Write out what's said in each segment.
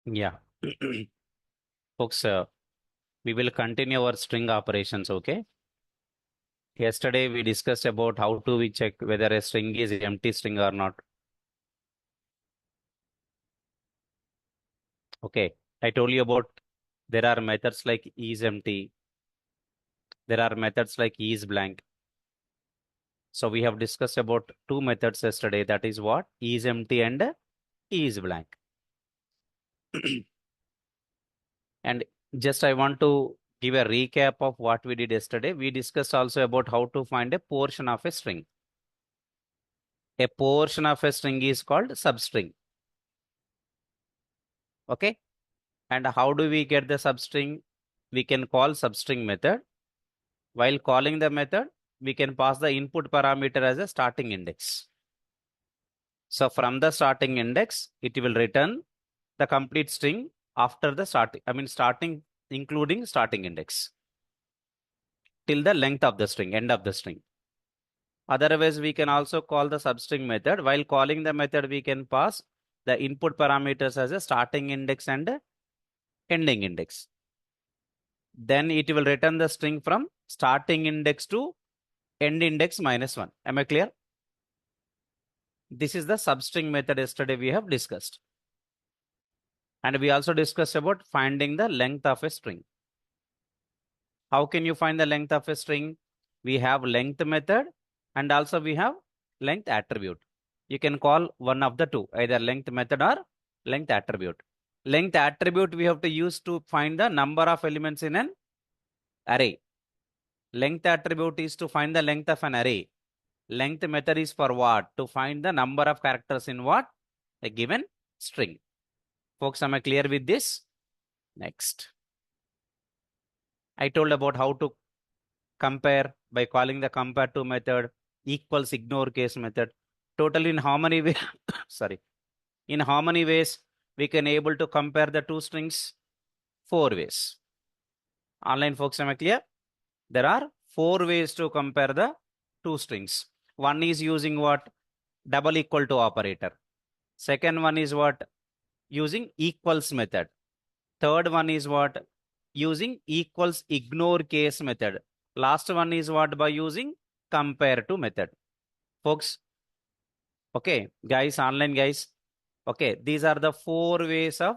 Yeah. Folks, we will continue our string operations, okay? Yesterday we discussed about how to we check whether a string is empty string or not. Okay. I told you about there are methods like is empty. There are methods like is blank. So we have discussed about two methods yesterday. That is what? Is empty and is blank. And just I want to give a recap of what we did yesterday. We discussed also about how to find a portion of a string. A portion of a string is called substring. Okay. And how do we get the substring? We can call substring method. While calling the method, we can pass the input parameter as a starting index. So from the starting index, it will return the complete string after the starting including starting index till the length of the string, end of the string. Otherwise, we can also call the substring method. While calling the method, we can pass the input parameters as a starting index and ending index. Then it will return the string from starting index to end index -1. Am I clear? This is the substring method yesterday we have discussed. And we also discussed about finding the length of a string. How can you find the length of a string? We have length method and also we have length attribute. You can call one of the two, either length method or length attribute. Length attribute we have to use to find the number of elements in an array. Length attribute is to find the length of an array. Length method is for what? To find the number of characters in what? A given string. Folks, am I clear with this? Next. I told about how to compare by calling the compare to method equals ignore case method. Total in how many ways? Sorry. In how many ways we can able to compare the two strings? 4 ways. Online folks, am I clear? There are 4 ways to compare the two strings. One is using what? Double equal to operator. Second one is what? Using equals method. Third one is what? Using equals ignore case method. Last one is what? By using compare to method. Folks, okay, guys, online guys. Okay, these are the 4 ways of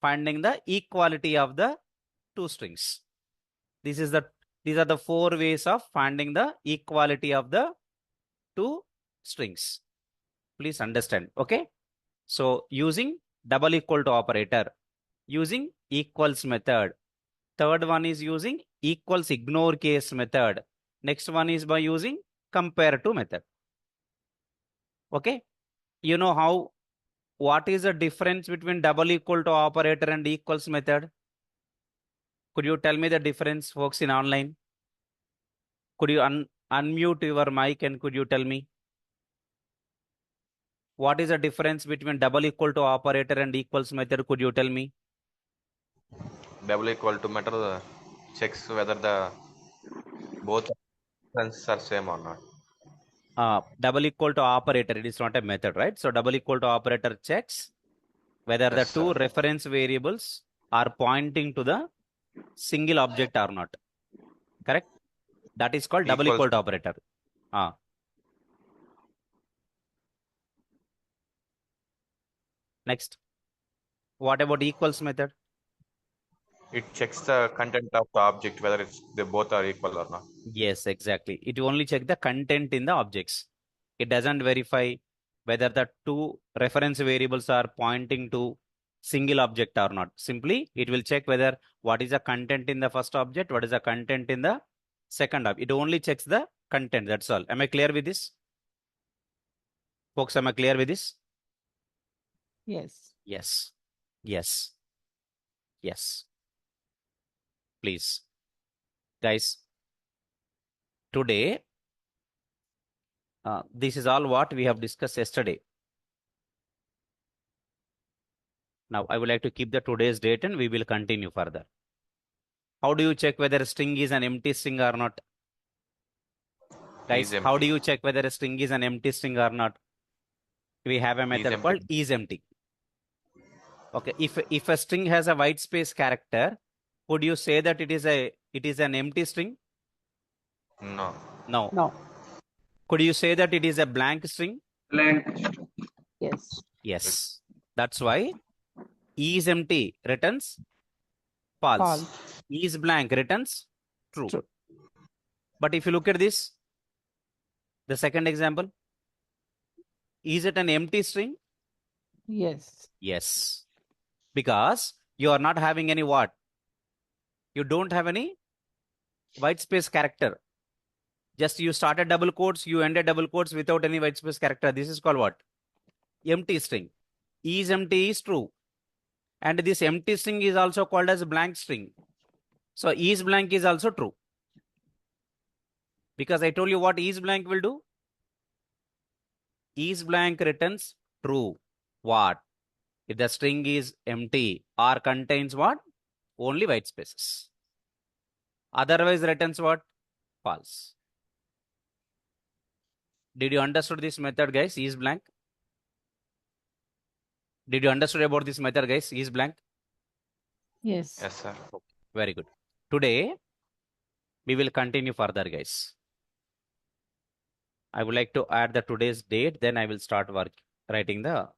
finding the equality of the two strings. These are the 4 ways of finding the equality of the two strings. Please understand. Okay. So using double equal to operator, using equals method. Third one is using equals ignore case method. Next one is by using compare to method. Okay. You know what is the difference between double equal to operator and equals method? Could you tell me the difference, folks, in online? Could you unmute your mic and could you tell me what is the difference between double equal to operator and equals method? Could you tell me? Double equal to method checks whether the both options are same or not. Double equal to operator, it is not a method, right? So double equal to operator checks whether the Yes, two sir. reference variables are pointing to the single object or not. Correct? That is called double Equals. equal to operator. Ah, next. What about equals method? It checks the content of the object whether they both are equal or not. Yes, exactly. It only check the content in the objects. It doesn't verify whether the two reference variables are pointing to single object or not. Simply, it will check whether what is the content in the first object, what is the content in the second object. It only checks the content. That's all. Am I clear with this? Folks, am I clear with this? Yes. Yes. Yes. Yes. Please. Guys, today, this is all what we have discussed yesterday. Now, I would like to keep the today's date and we will continue further. How do you check whether a string is an empty string or not? Is Guys, how do empty. you check whether a string is an empty string or not? We have a Is method empty. called isEmpty. Okay, if a string has a white space character, would you say that it is an empty string? No. No. No. Could you say that it is a blank string? Blank. Yes. Yes. That's why E is empty returns false. False. E is blank returns true. True. But if you look at this, the second example, is it an empty string? Yes. Yes. Because you are not having any what? You don't have any white space character. Just you started double quotes, you ended double quotes without any white space character. This is called what? Empty string. E is empty is true. And this empty string is also called as blank string. So E is blank is also true. Because I told you what E is blank will do. E is blank returns true. What? If the string is empty or contains what? Only white spaces. Otherwise returns what? False. Did you understood this method, guys? E is blank. Did you understood about this method, guys? E is blank. Yes. Yes, sir. Very good. Today, we will continue further, guys. I would like to add the today's date, then I will start writing the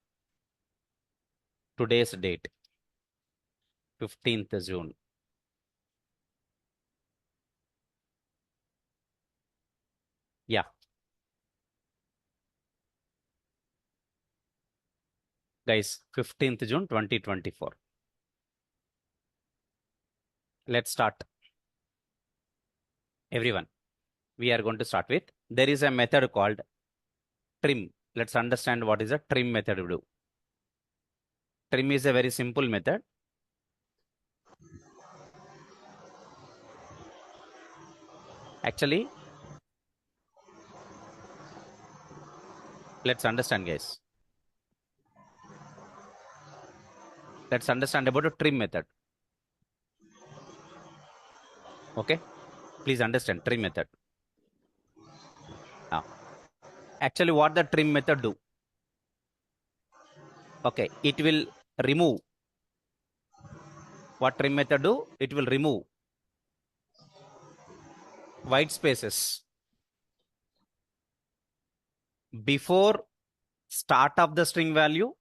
today's date, 15th June. Yeah. Guys, 15th June 2024. Let's start. Everyone, we are going to start with, there is a method called trim. Let's understand what is a trim method we do. Trim is a very simple method. Actually, let's understand, guys. Let's understand about a trim method. Okay, please understand trim method. Now, actually what the trim method do? Okay, it will remove. What trim method do? It will remove white spaces before start of the string value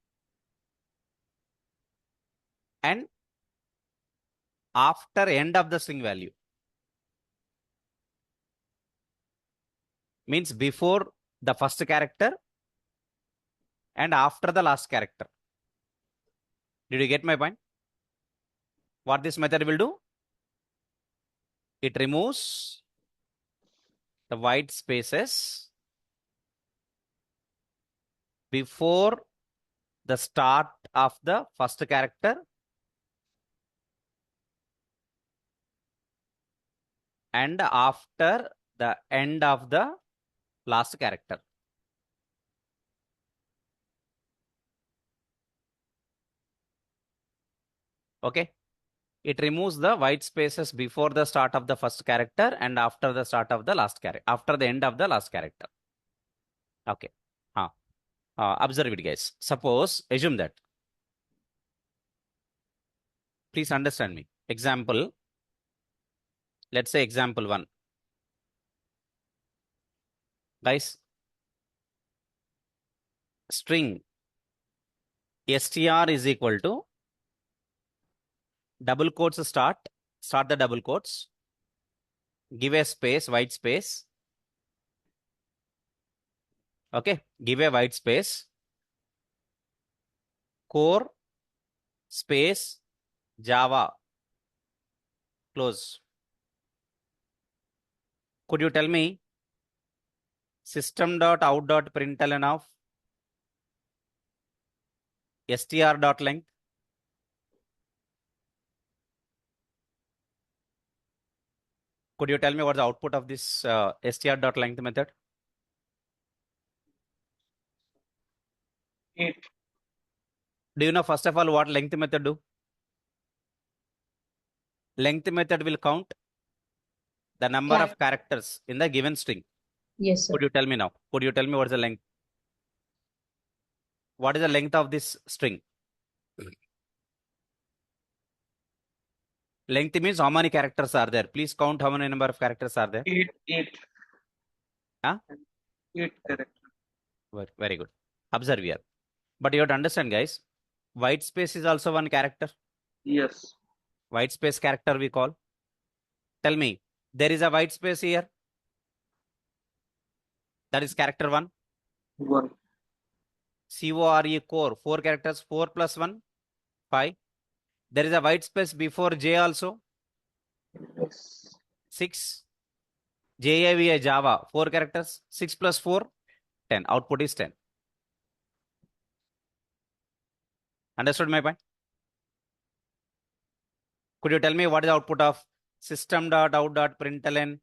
and after end of the string value. Means before the first character and after the last character. Did you get my point? What this method will do? It removes the white spaces before the start of the first character and after the end of the last character. Okay. It removes the white spaces before the start of the first character and after the start of the last character, after the end of the last character. Okay. Observe it, guys. Suppose, assume that. Please understand me. Example. Let's say example 1. Guys, string str is equal to double quotes start the double quotes, give a space, white space. Okay, give a white space, core space Java, close. Could you tell me system.out.println of str.length? Could you tell me what the output of this str.length method? 8. Do you know first of all what length method do? Length method will count the number of characters in the given string. Yes, sir. Could you tell me now? Could you tell me what is the length? What is the length of this string? Length means how many characters are there? Please count how many number of characters are there. 8. Huh? 8 character. Very good. Observe here. But you have to understand, guys, white space is also one character. Yes. White space character we call. Tell me, there is a white space here. That is character 1. 1. core, 4 characters, 4 plus 1, 5. There is a white space before J also, Yes. 6. JAVA Java, 4 characters, 6 plus 4, 10. Output is 10. Understood my point? Could you tell me what is the output of system.out.println?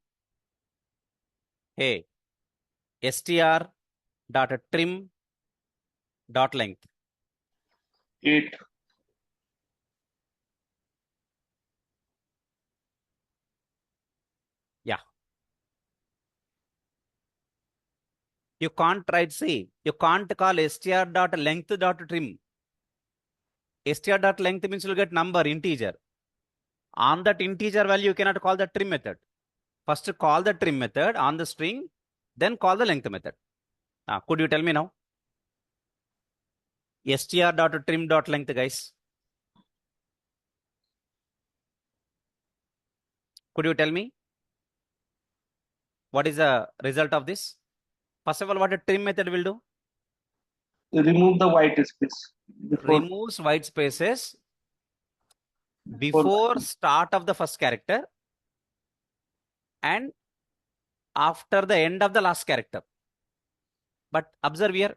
Hey, str.trim.length. 8. Yeah. You can't write, see, you can't call str.length.trim. str.length means you'll get number, integer. On that integer value, you cannot call the trim method. First call the trim method on the string, then call the length method. Could you tell me now? str.trim.length, guys. Could you tell me? What is the result of this? First of all, what a trim method will do? Remove the white space. Removes white spaces before start of the first character and after the end of the last character. But observe here,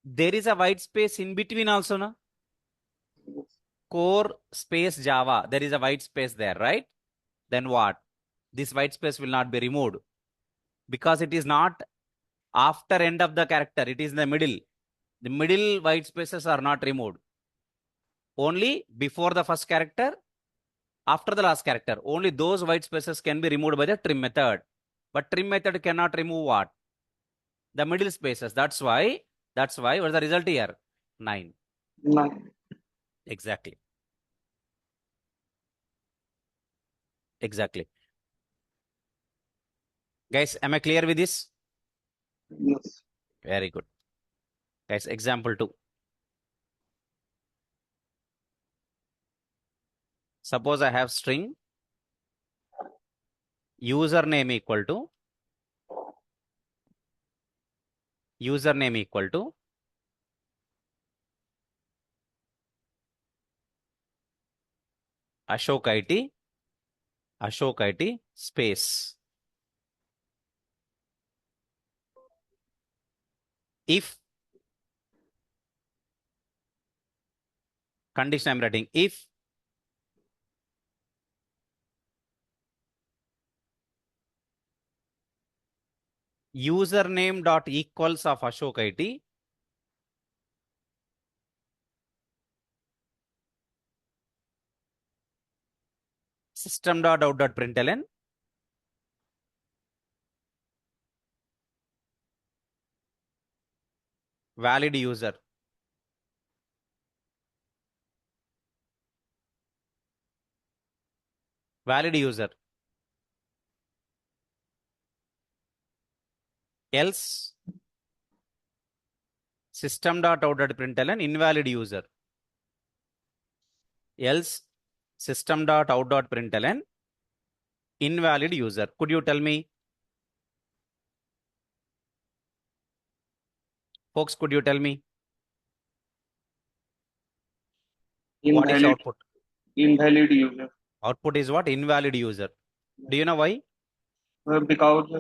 there is a white space in between also, no? Core space Java, there is a white space there, right? Then what? This white space will not be removed because it is not after end of the character, it is in the middle. The middle white spaces are not removed. Only before the first character, after the last character. Only those white spaces can be removed by the trim method. But trim method cannot remove what? The middle spaces. That's why, what is the result here? 9. 9. Exactly. Exactly. Guys, am I clear with this? Yes. Very good. Guys, example 2. Suppose I have string username equal to Ashok IT space. If condition I'm writing, if username dot equals of Ashok IT system.out.println valid user. Valid user. Else system.out.println invalid user. Else system.out.println invalid user. Could you tell me? Folks, could you tell me? What is output? Invalid user. Output is what? Invalid user. Do you know why? Because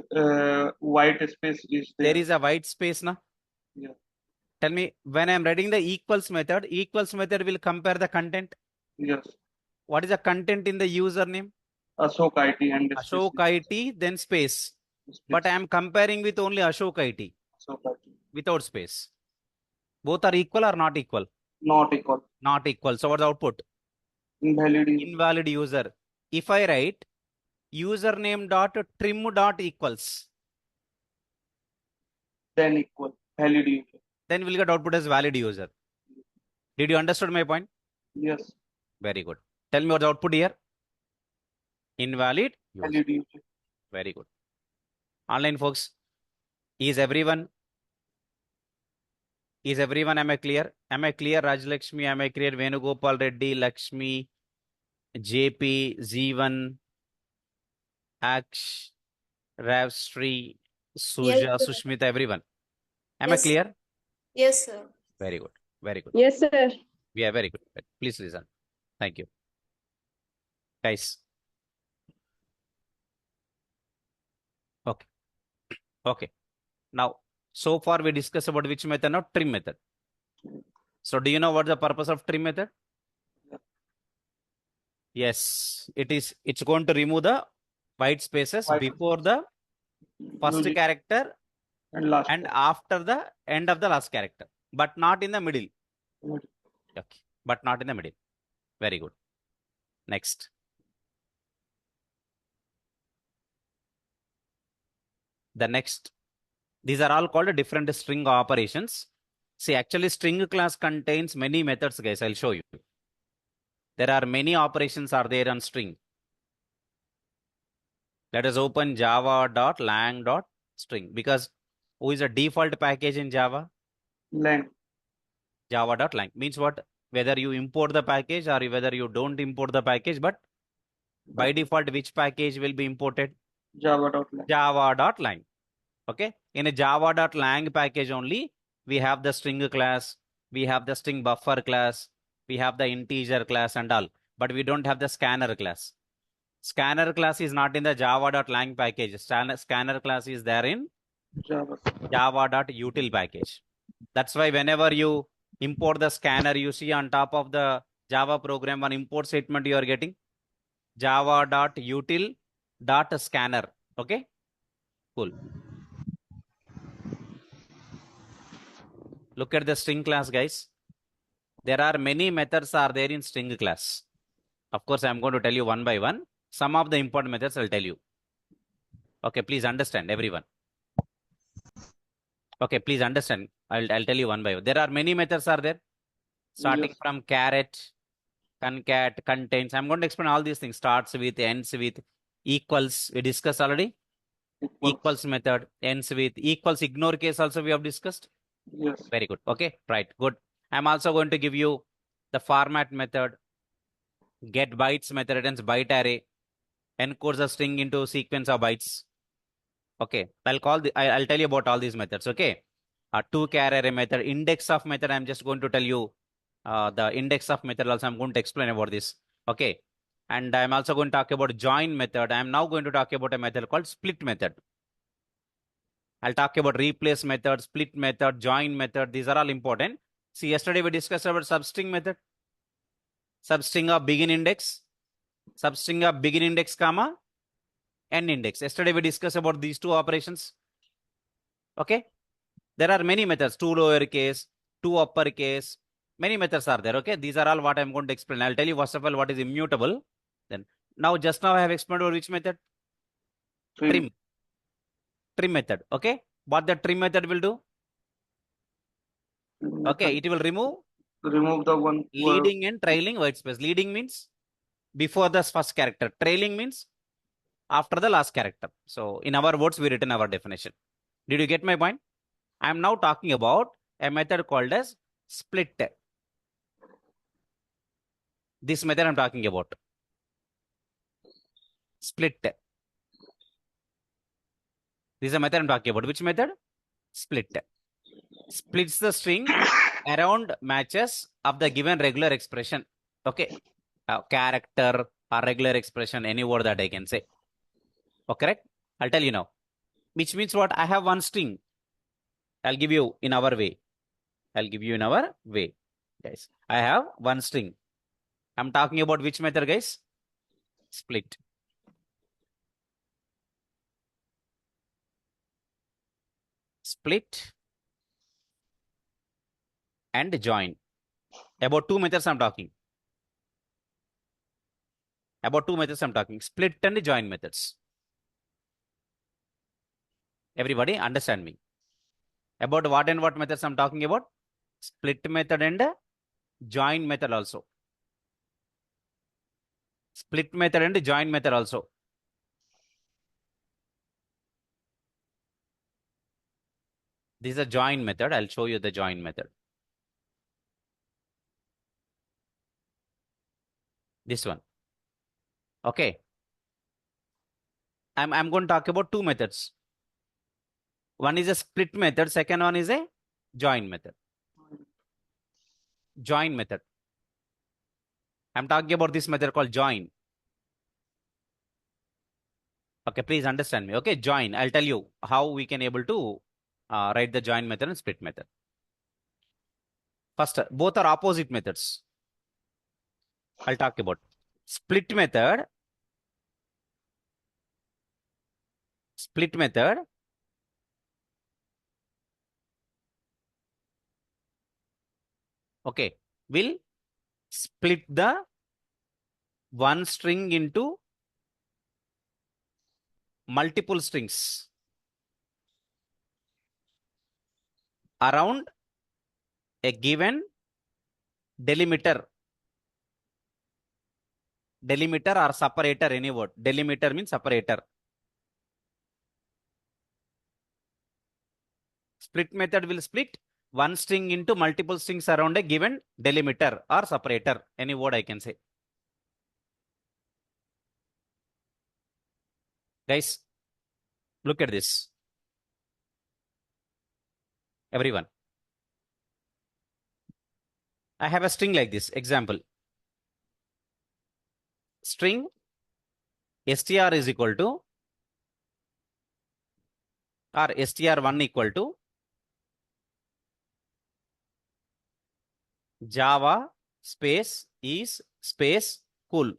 white space is there. There is a white space, na? Yeah. Tell me, when I am writing the equals method will compare the content. Yes. What is the content in the username? Ashok IT and Ashok IT, then space. But I am comparing with only Ashok IT. Ashok IT. Without space. Both are equal or not equal? Not equal. Not equal. So what's the output? Invalid user. Invalid user. If I write username dot trim dot equals, then equal. Valid user. then we'll get output as valid user. Did you understand my point? Yes. Very good. Tell me what's the output here. Invalid use. Valid use. Very good. Online folks, is everyone, am I clear? Am I clear, Rajlakshmi? Am I clear, Venugopal Reddy, Lakshmi, JP, Z1, Aksh, Ravshree, Suja, sir. Sushmita, everyone? Am I Yes. clear? Yes, sir. Very good. Very good. Yes, sir. Yeah, very good. Please listen. Thank you. Guys. Okay. Okay. Now, so far we discussed about which method now? Trim method. So do you know what the purpose of trim method? Yes, it's going to remove the white spaces White before the first Logic character and last. and after the end of the last character, but not in the middle. Middle. Okay, but not in the middle. Very good. Next. The next. These are all called different string operations. See, actually string class contains many methods, guys. I'll show you. There are many operations are there on string. Let us open java.lang.string because who is a default package in Java? Lang. Java.lang means what? Whether you import the package or whether you don't import the package, but by default, which package will be imported? Java.lang. Java.lang. Okay. In a java.lang package only, we have the string class, we have the string buffer class, we have the integer class and all, but we don't have the scanner class. Scanner class is not in the java.lang package. Scanner class is there in Java. java.util package. That's why whenever you import the scanner, you see on top of the Java program one import statement you are getting java.util.scanner. Okay, cool. Look at the string class, guys. There are many methods are there in string class. Of course, I'm going to tell you one by one. Some of the important methods I'll tell you. Okay, please understand, everyone. Okay, please understand. I'll tell you one by one. There are many methods are there. Starting Yes. from caret, concat, contains. I'm going to explain all these things. Starts with, ends with, equals. We discussed already. Equals method, ends with, equals ignore case also we have discussed. Yes. Very good. Okay, right, good. I'm also going to give you the format method, get bytes method, returns byte array, encodes a string into sequence of bytes. Okay, I'll tell you about all these methods. Okay, to-char array method, index of method. I'm just going to tell you the index of method also. I'm going to explain about this. Okay, and I'm also going to talk about join method. I'm now going to talk about a method called split method. I'll talk about replace method, split method, join method. These are all important. See, yesterday we discussed about substring method. Substring of begin index, comma, end index. Yesterday we discussed about these two operations. Okay. There are many methods, two lowercase, two uppercase. Many methods are there. Okay. These are all what I'm going to explain. I'll tell you first of all what is immutable. Then just now I have explained about which method? Trim method. Okay. What the trim method will do? Okay. It will remove the one leading and trailing white space. Leading means before the first character. Trailing means after the last character. So in our words, we written our definition. Did you get my point? I am now talking about a method called as split. This method I'm talking about. Split. This is a method I'm talking about. Which method? Split. Splits the string around matches of the given regular expression. Okay. Character or regular expression, any word that I can say. Okay, correct? I'll tell you now. Which means what? I have one string. I'll give you in our way. Guys. I have one string. I'm talking about which method, guys? Split. Split and join. About two methods I'm talking. Split and join methods. Everybody understand me? About what and what methods I'm talking about? Split method and join method also. split method and join method also. This is a join method. I'll show you the join method. This one. Okay. I'm going to talk about two methods. One is a split method. Second one is a join method. Join method. I'm talking about this method called join. Okay, please understand me. Okay, join. I'll tell you how we can able to write the join method and split method. First, both are opposite methods. I'll talk about split method. Split method. Okay, will split the one string into multiple strings around a given delimiter. Delimiter or separator, any word. Delimiter means separator. Split method will split one string into multiple strings around a given delimiter or separator, any word I can say. Guys, look at this. Everyone. I have a string like this. Example. String str is equal to or str1 equal to Java space is space cool.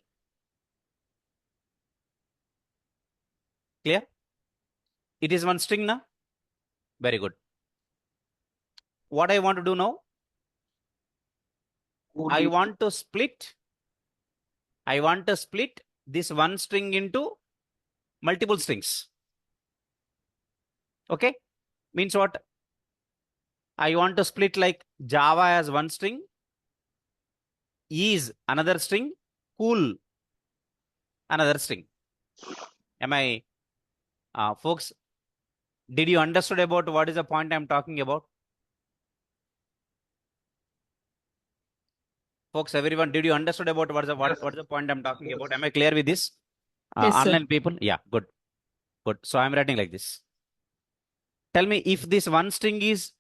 Clear? It is one string now. Very good. What I want to do now? I want to split this one string into multiple strings. Okay? Means what? I want to split like Java as one string, is another string, cool another string. Am I, folks, did you understood about what is the point I'm talking about? Folks, everyone, did you understood about what's the point I'm talking about? Am I clear with this? Yes, sir. Online people? Yeah, good. Good. So I'm writing like this. Tell me, if this one string is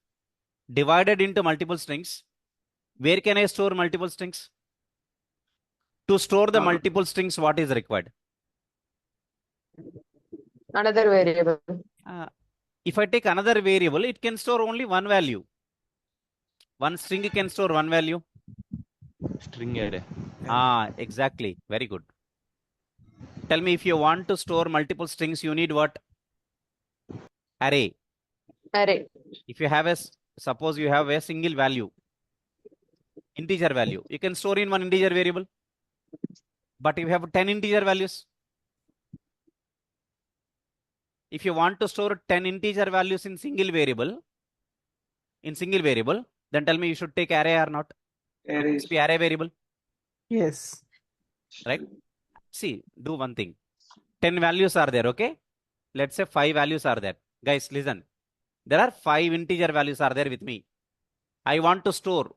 divided into multiple strings, where can I store multiple strings? To store the multiple strings, what is required? Another variable. If I take another variable, it can store only one value. One string can store one value. String array. Exactly. Very good. Tell me, if you want to store multiple strings, you need what? Array. Array. If you have suppose you have a single value, integer value, you can store in one integer variable. But if you have 10 integer values, if you want to store 10 integer values in single variable, then tell me, you should take array or not? It must be array variable. Yes. Right? See, do one thing. 10 values are there, okay? Let's say 5 values are there. Guys, listen. There are 5 integer values are there with me. I want to store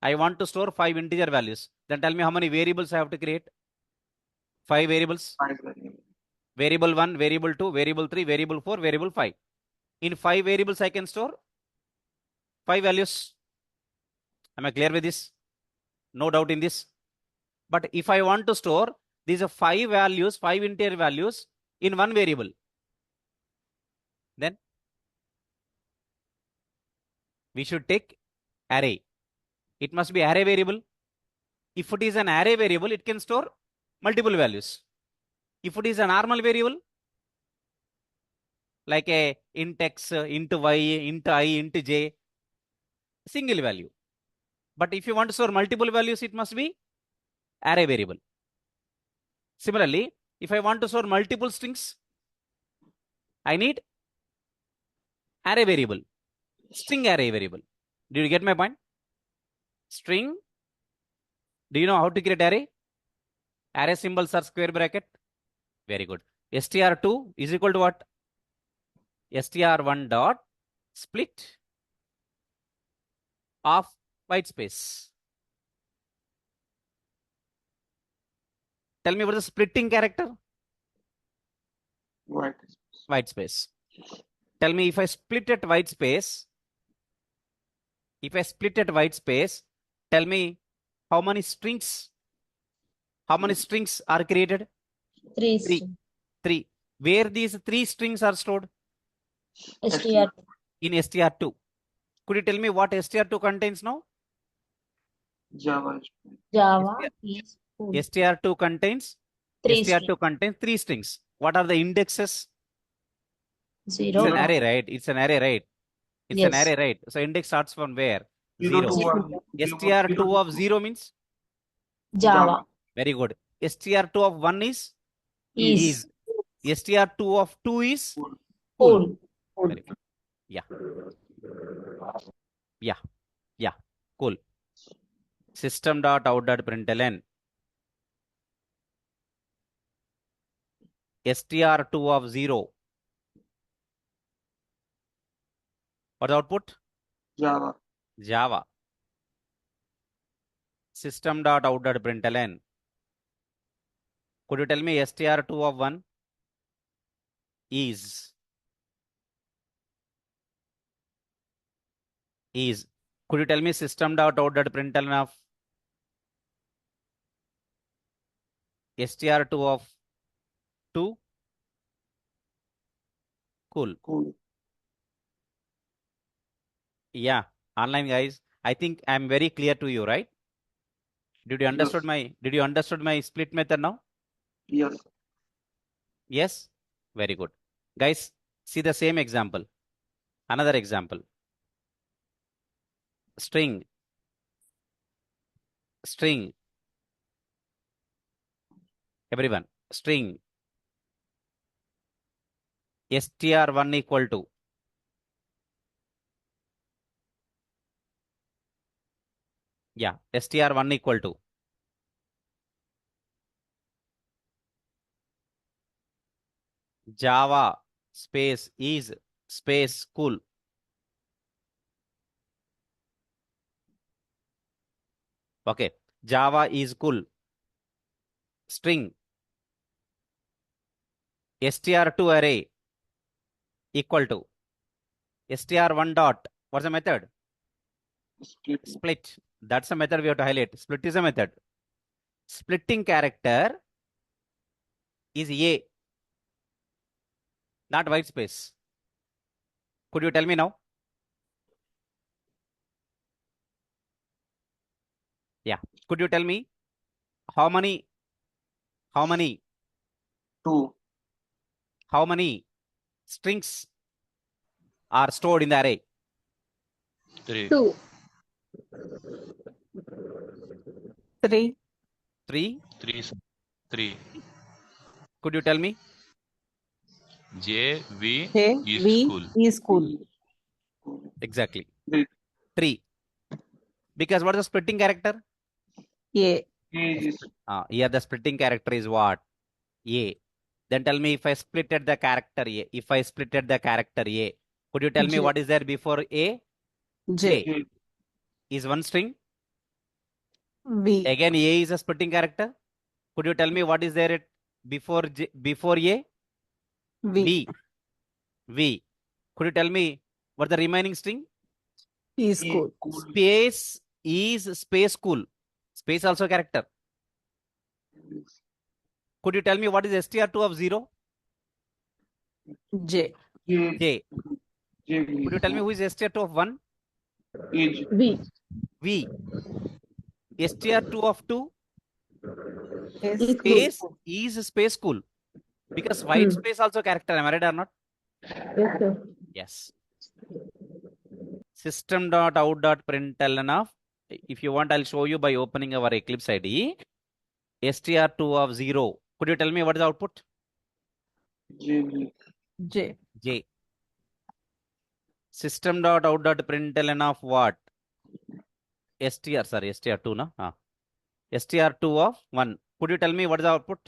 5 integer values. Then tell me how many variables I have to create? 5 variables. Variable 1, variable 2, variable 3, variable 4, variable 5. In 5 variables, I can store 5 values. Am I clear with this? No doubt in this. But if I want to store these are 5 values, 5 integer values in one variable, then we should take array. It must be array variable. If it is an array variable, it can store multiple values. If it is a normal variable, like a int x, int y, int I, int j, single value. But if you want to store multiple values, it must be array variable. Similarly, if I want to store multiple strings, I need array variable, string array variable. Did you get my point? String. Do you know how to create array? Array symbols are square bracket. Very good. str2 is equal to what? str1 dot split of white space. Tell me what is the splitting character? White. White space. Tell me if I split at white space, tell me how many strings are created? Three. Three. Three. Where these three strings are stored? str. In str2. Could you tell me what str2 contains now? Java. Java is full. str2 contains Three str2 contains three strings. What are the indexes? Zero. It's an array, right? It's an array, right? It's an Yes. array, right? So index starts from where? 0 to Zero. 1. str2 of 0 means? Java Very good. str2 of 1 is? is str2 of 2 is? full. Very good. Yeah. Cool. System dot out dot println. str2 of 0. What's the output? Java. System dot out dot println. Could you tell me str2 of 1 is? Could you tell me system dot out dot println of str2 of 2? Cool. Yeah, online guys, I think I'm very clear to you, right? Did you understood my split method now? Yes. Yes? Very good. Guys, see the same example. Another example. String. Everyone. String. str1 equal to. Yeah, str1 equal to. Java space is space cool. Okay, Java is cool. String str2 array equal to str1 dot. What's the method? Split. That's a method we have to highlight. Split is a method. Splitting character is A, not white space. Could you tell me now? Yeah. Could you tell me how many 2. how many strings are stored in the array? 3. 2. 3. 3. 3. 3. Could you tell me? JV J, is V school. is cool. Exactly. Three. 3. Because what is the splitting character? A. Here the splitting character is what? A. Then tell me if I splitted the character A. Could you tell me J. what is there before A? J. Is one string. V. Again, A is a splitting character. Could you tell me what is there before A? V. V. Could you tell me what the remaining string? Is cool. Space is space cool. Space also character. Could you tell me what is str2 of 0? J. J. Could you tell me who is str2 of 1? V. V. str2 of 2? Is Space cool. is space cool. Because white space also character. Am I right or not? Yes, sir. Yes. System dot out dot println of. If you want, I'll show you by opening our Eclipse IDE. str2 of 0. Could you tell me what is the output? J. J. System dot out dot println of what? str2 na? str2 of 1. Could you tell me what is the output?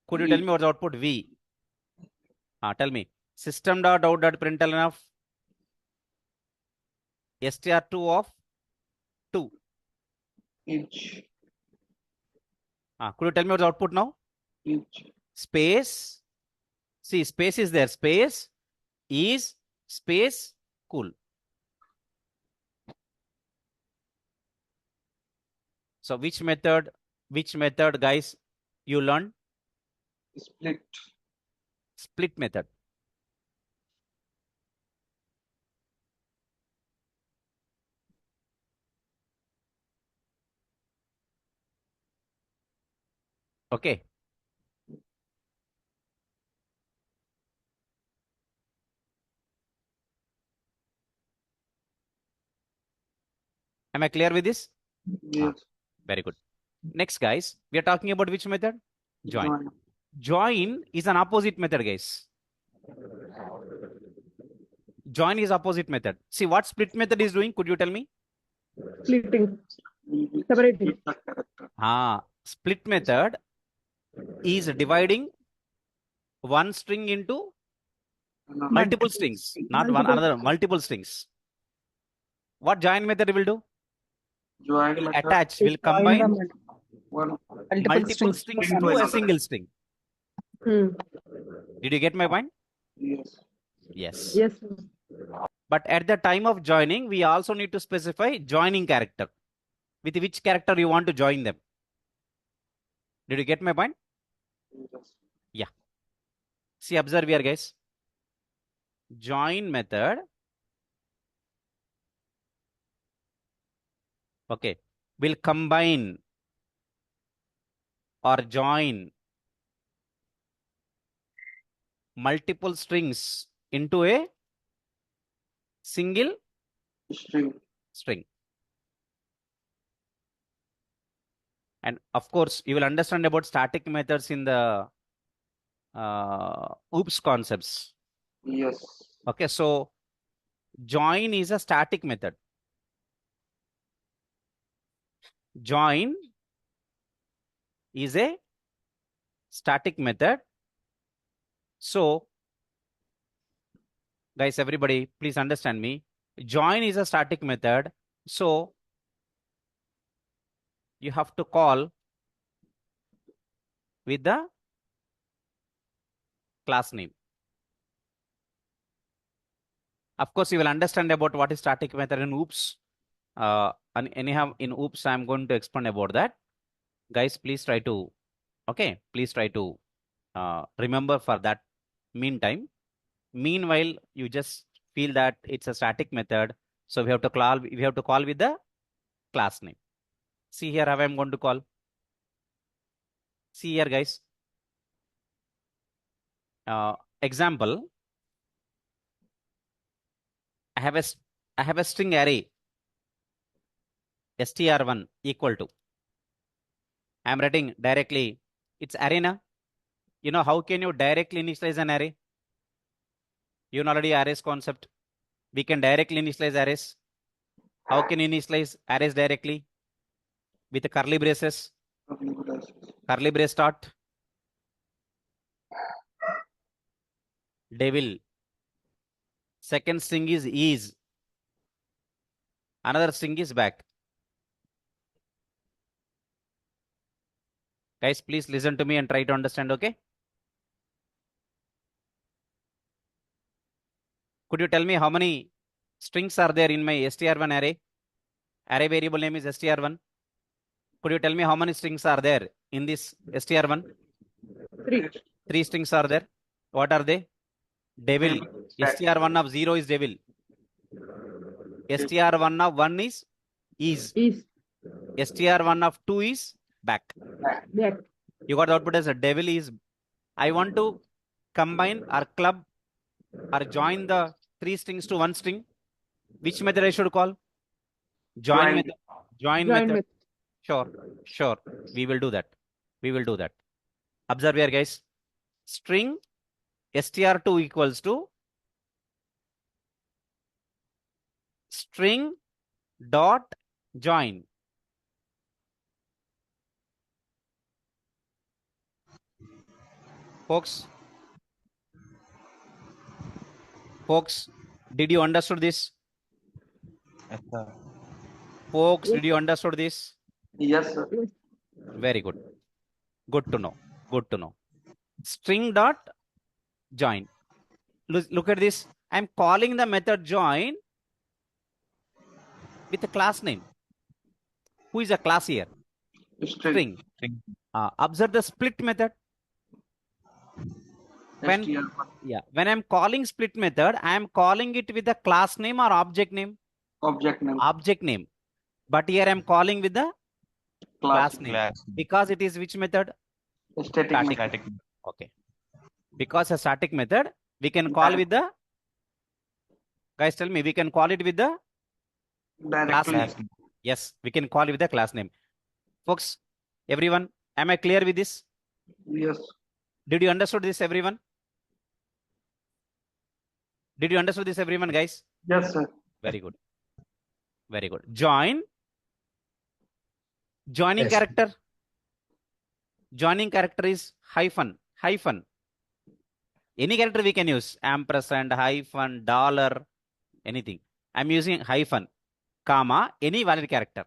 Could you tell me what's the output? V. Tell me. System.out.println of str2 of 2. Each. Could you tell me what's the output now? Each. Space. See, space is there. Space is space cool. So which method, guys, you learned? Split. Split method. Okay. Am I clear with this? Yes. Very good. Next, guys, we are talking about which method? Join. Join. Join is an opposite method, guys. Join is opposite method. See what split method is doing? Could you tell me? Splitting. We Separating. split the character. Split method is dividing one string into multiple strings, not one another, multiple strings. What join method will do? Join Will method. attach, will combine One. multiple strings Into to a another. single string. Hmm. Did you get my point? Yes. Yes. Yes. But at the time of joining, we also need to specify joining character. With which character you want to join them. Did you get my point? Yes. See, observe here, guys. Join method. Okay. Will combine or join multiple strings into a single string. And of course, you will understand about static methods in the OOPS concepts. Yes. Okay, so join is a static method. Join is a static method. So, guys, everybody, please understand me. Join is a static method. So, you have to call with the class name. Of course, you will understand about what is static method in OOPS. And anyhow, in OOPS, I'm going to explain about that. Guys, please try to, okay, please try to remember for that meantime. Meanwhile, you just feel that it's a static method. So we have to call with the class name. See here how I'm going to call. See here, guys. Example. I have a string array str1 equal to. I'm writing directly. It's array na. You know how can you directly initialize an array? You know already arrays concept. We can directly initialize arrays. How can you initialize arrays directly? With the curly braces. Curly brace start. Devil. Second string is. Another string is back. Guys, please listen to me and try to understand, okay? Could you tell me how many strings are there in my str1 array? Array variable name is str1. Could you tell me how many strings are there in this str1? 3. 3 strings are there. What are they? Devil. str1 of 0 is devil. str1 of 1 is. str1 of 2 is back. Back. You got the output as a devil is. I want to combine or club or join the 3 strings to 1 string. Which method I should call? Join method. Join method. Sure. We will do that. Observe here, guys. String str2 equals to string dot join. Folks, did you understood this? Yes, sir. Folks, did you understood this? Yes, sir. Very good. Good to know. Good to know. String dot join. Look at this. I'm calling the method join with a class name. Who is a class here? String. String. Observe the split method. When str1 when I'm calling split method, I'm calling it with the class name or object name. object name Object name. But here I'm calling with the class name. Class. Because it is which method? static Static. method. Static. Okay. Because a static method, we can call with the, guys tell me, we can call it with the class Directly. name. Yes, we can call it with the class name. Folks, everyone, am I clear with this? Yes. Did you understood this, everyone? Did you understood this, everyone, guys? Yes, sir. Very good. Very good. Join. Joining Yes. character. Joining character is hyphen. Hyphen. Any character we can use. Ampersand, hyphen, dollar, anything. I'm using hyphen, comma, any valid character.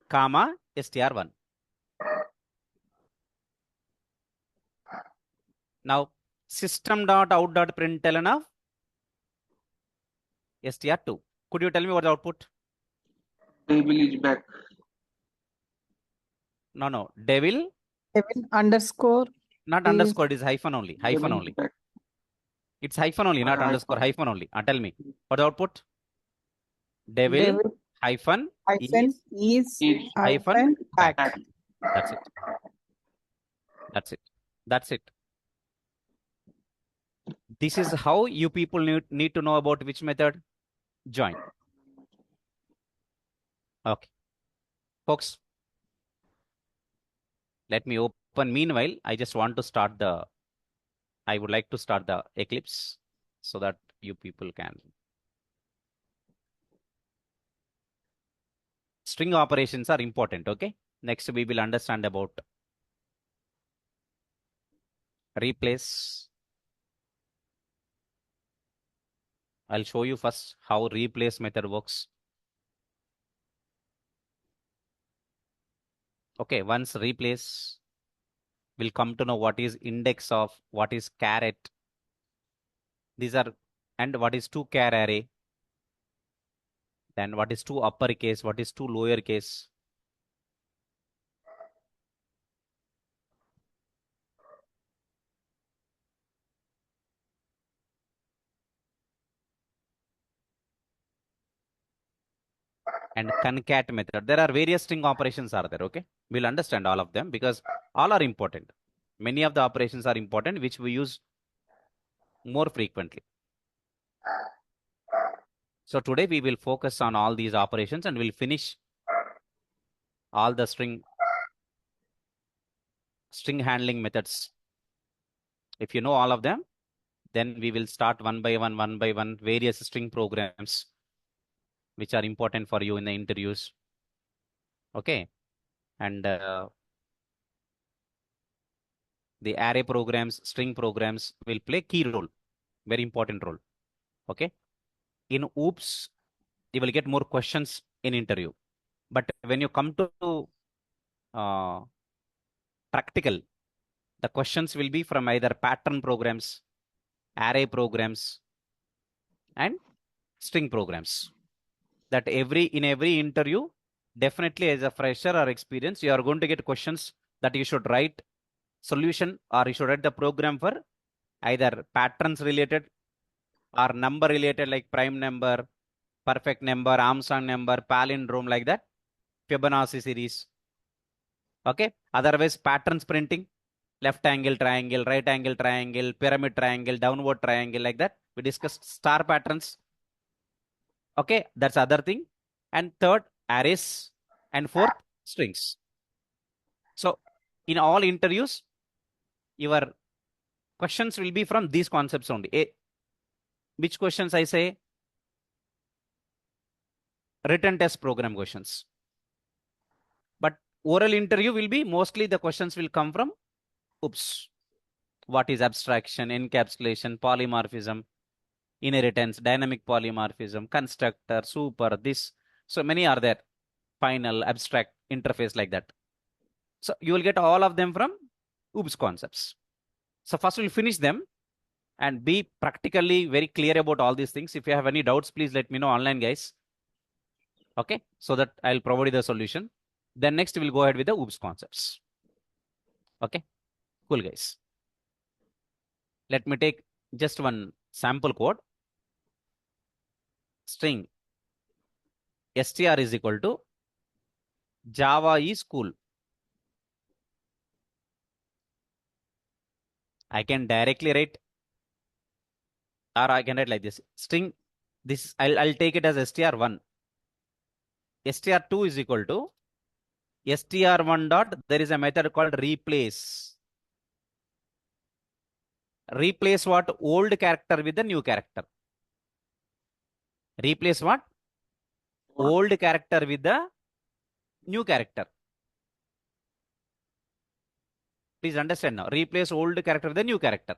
Comma, str1. Now, system.out.println of str2. Could you tell me what the output? Devil is back. No. Devil, Devil underscore not is underscore, it is hyphen only. Hyphen Devil is only. back. It's hyphen only, not Hyphen. underscore, hyphen only. Tell me, what the output? Devil, devil hyphen, hyphen is Is hyphen back. back. That's it. That's it. That's it. This is how you people need to know about which method? Join. Okay. Folks, let me open. Meanwhile, I just want to start I would like to start the Eclipse so that you people can. String operations are important, okay? Next, we will understand about replace. I'll show you first how replace method works. Okay, once replace, we'll come to know what is index of, what is caret. These are, and what is 2-char array. Then what is 2 uppercase, what is 2 lowercase. And concat method. There are various string operations are there, okay? We'll understand all of them because all are important. Many of the operations are important, which we use more frequently. So today we will focus on all these operations and we'll finish all the string handling methods. If you know all of them, then we will start one by one, various string programs which are important for you in the interviews. Okay. And the array programs, string programs will play key role, very important role. Okay. In OOPS, you will get more questions in interview. But when you come to practical, the questions will be from either pattern programs, array programs, and string programs. That in every interview, definitely as a fresher or experience, you are going to get questions that you should write solution or you should write the program for either patterns related or number related like prime number, perfect number, Armstrong number, palindrome, like that, Fibonacci series. Okay. Otherwise, patterns printing, left angle triangle, right angle triangle, pyramid triangle, downward triangle, like that. We discussed star patterns. Okay, that's other thing. And third, arrays, and fourth, strings. So in all interviews, your questions will be from these concepts only. Which questions I say? Written test program questions. But oral interview will be mostly the questions will come from OOPS. what is abstraction, encapsulation, polymorphism, inheritance, dynamic polymorphism, constructor, super, this. So many are there. Final, abstract, interface, like that. So you will get all of them from OOPS concepts. So first we'll finish them and be practically very clear about all these things. If you have any doubts, please let me know online, guys. Okay, so that I'll provide you the solution. Then next we'll go ahead with the OOPS concepts. Okay, cool, guys. Let me take just one sample code. String str is equal to Java is cool. I can directly write, or I can write like this. String, this I'll take it as str1. str2 is equal to str1 dot, there is a method called replace. Replace what? Old character with the new character. Replace what? Old character with the new character. Please understand now. Replace old character with the new character.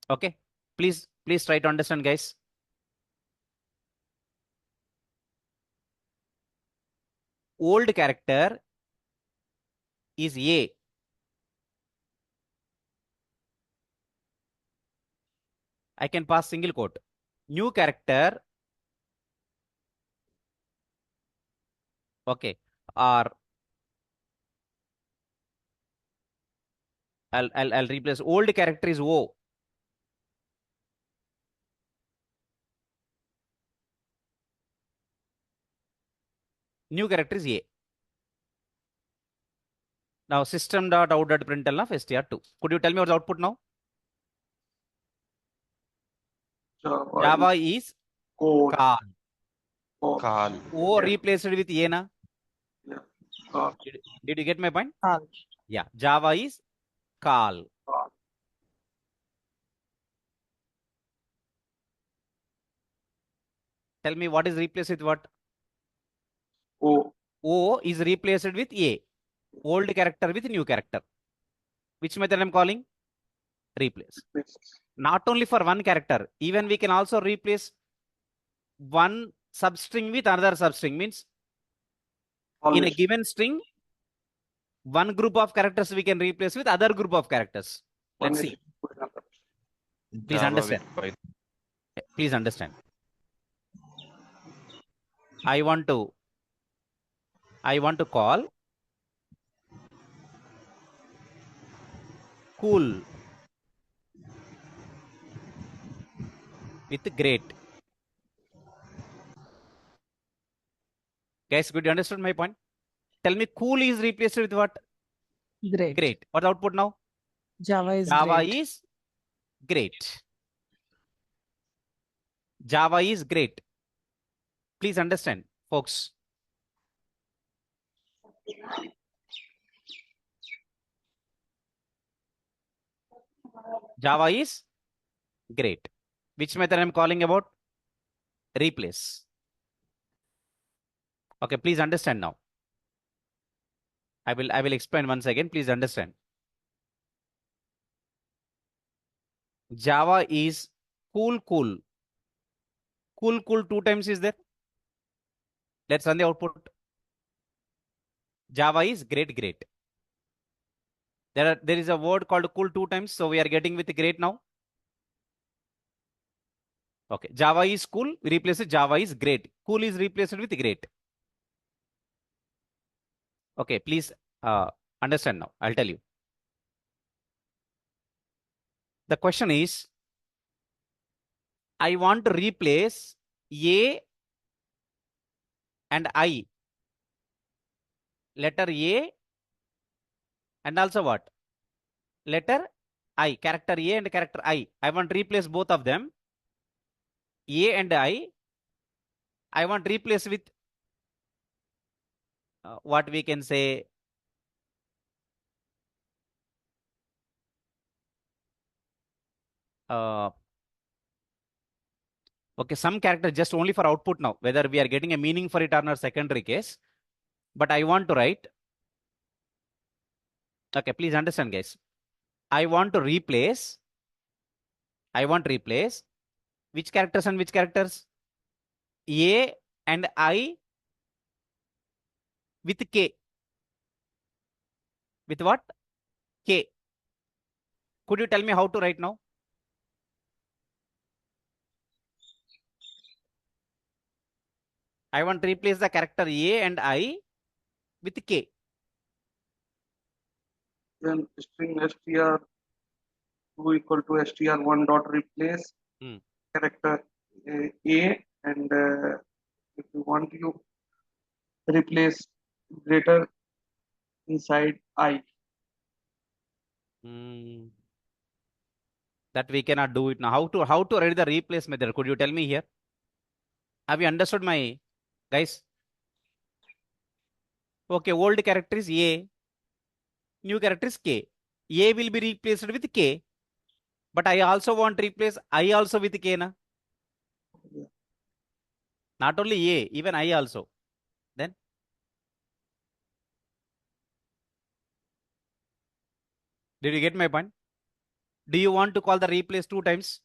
Okay. Please try to understand, guys. Old character is A. I can pass single quote. New character, okay, or I'll replace old character is O. New character is A. Now system.out.println of str2. Could you tell me what's the output now? Java is code. call. Call. O Yeah. replaced with A na? Yeah. Call. Did you get my point? Call. Yeah. Java is call. Call. Tell me what is replaced with what? O. O is replaced with A. Old character with new character. Which method I'm calling? Replace. Not only for one character, even we can also replace one substring with another substring. Means in a Always. given string, one group of characters we can replace with other group of characters. Let's see. Please Java understand. with Python. Please understand. I want to call cool with great. Guys, could you understand my point? Tell me, cool is replaced with what? Great. Great. What's the output now? Java is Java great. is great. Java is great. Please understand, folks. Java is great. Which method I'm calling about? Replace. Okay, please understand now. I will explain once again. Please understand. Java is cool. Cool 2 times is there. Let's run the output. Java is great. There is a word called cool 2 times, so we are getting with great now. Okay, Java is cool, we replace it, Java is great. Cool is replaced with great. Okay, please understand now. I'll tell you. The question is, I want to replace A and I. Letter A and also what? Letter I. Character A and character I. I want to replace both of them. A and I want to replace with what we can say okay, some character just only for output now, whether we are getting a meaning for it or not, secondary case. But I want to write Okay, please understand, guys. I want replace which characters and which characters? A and I with K. With what? K. Could you tell me how to write now? I want to replace the character A and I with K. Then string str2 equal to str1 dot replace Hmm. character A, and if you want you replace greater inside I. Hmm. That we cannot do it now. How to write the replace method? Could you tell me here? Have you understood my guys? Okay, old character is A, new character is K. A will be replaced with K, but I also want to replace I also with K, na? Not only A, even I also. Then did you get my point? Do you want to call the replace 2 times?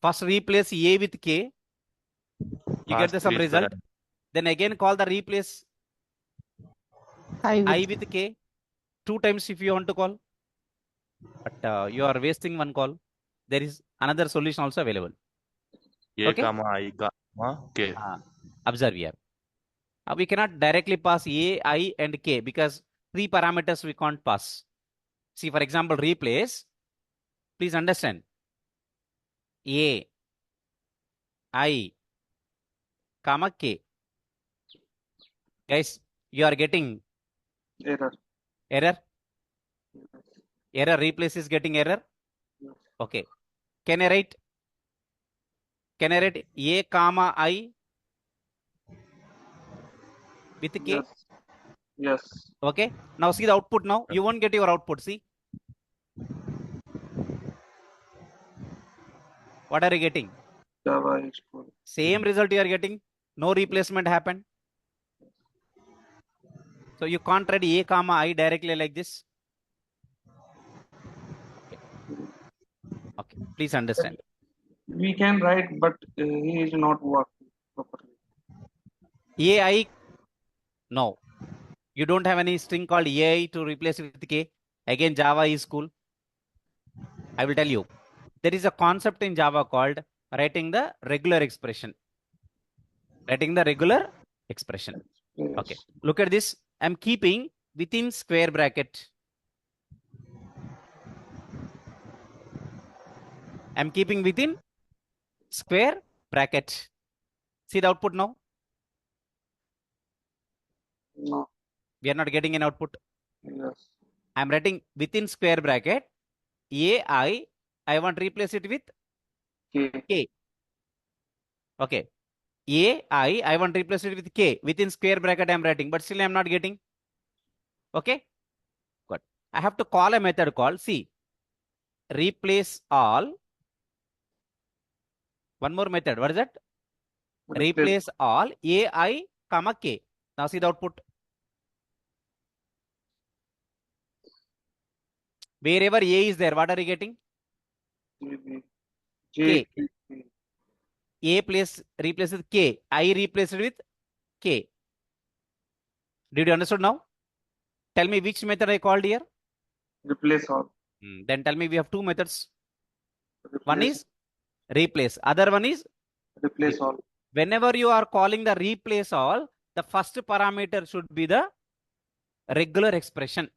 First replace A with K, you get the some result. Then again call the replace I with K 2 times if you want to call. But you are wasting one call. There is another solution also available. A Okay? comma I comma K. Observe here. We cannot directly pass A, I, and K because 3 parameters we can't pass. See, for example, replace. Please understand. A, I, comma K. Guys, you are getting Error. error. Error replace is getting error. Yes. Okay. Can I write A, comma I with K? Yes. Yes. Okay. Now see the output now. You won't get your output. See. What are you getting? Java is good. Same result you are getting. No replacement happened. So you can't write A, comma I directly like this. Okay. Please understand. We can write, but he is not working properly. AI, no. You don't have any string called AI to replace it with K. Again, Java is cool. I will tell you. There is a concept in Java called writing the regular expression. Writing the regular expression. Yes. Okay. Look at this. I'm keeping within square bracket. I'm keeping within square bracket. See the output now? No. We are not getting an output. Yes. I'm writing within square bracket. AI, I want to replace it with K. K. Okay. I want to replace it with K. Within square bracket I'm writing, but still I'm not getting. Okay. Good. I have to call a method called C. Replace all. One more method. What is that? Replace all AI, comma K. Now see the output. Wherever A is there, what are you getting? J. A replace with K. I replace it with K. Did you understand now? Tell me which method I called here. Replace all. Then tell me we have 2 methods. Replace. One is replace. Other one is Replace all. whenever you are calling the replace all, the first parameter should be the regular expression.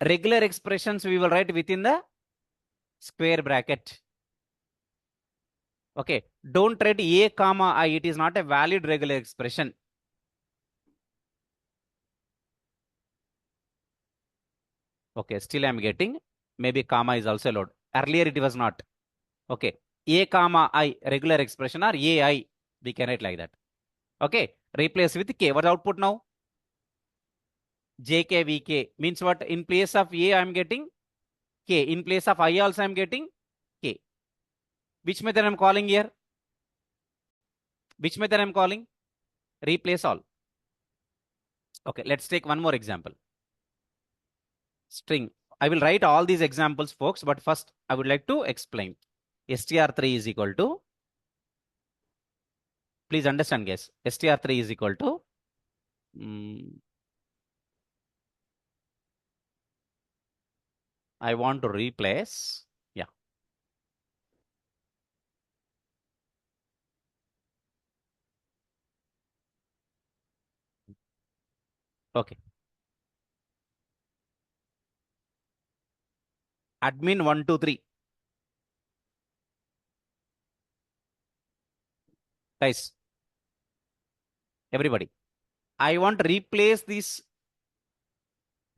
Regular expressions we will write within the square bracket. Okay. Don't write A, comma I. It is not a valid regular expression. Okay. Still I am getting. Maybe comma is also allowed. Earlier it was not. Okay. A, comma I regular expression or AI. We can write like that. Okay. Replace with K. What output now? JK, VK means what? In place of A, I am getting K. In place of I also I am getting K. Which method I am calling here? Which method I am calling? Replace all. Okay, let's take one more example. String. I will write all these examples, folks, but first I would like to explain. str3 is equal to, please understand, guys, str3 is equal to I want to replace, yeah. Okay. Admin 123. Guys, everybody, I want to replace these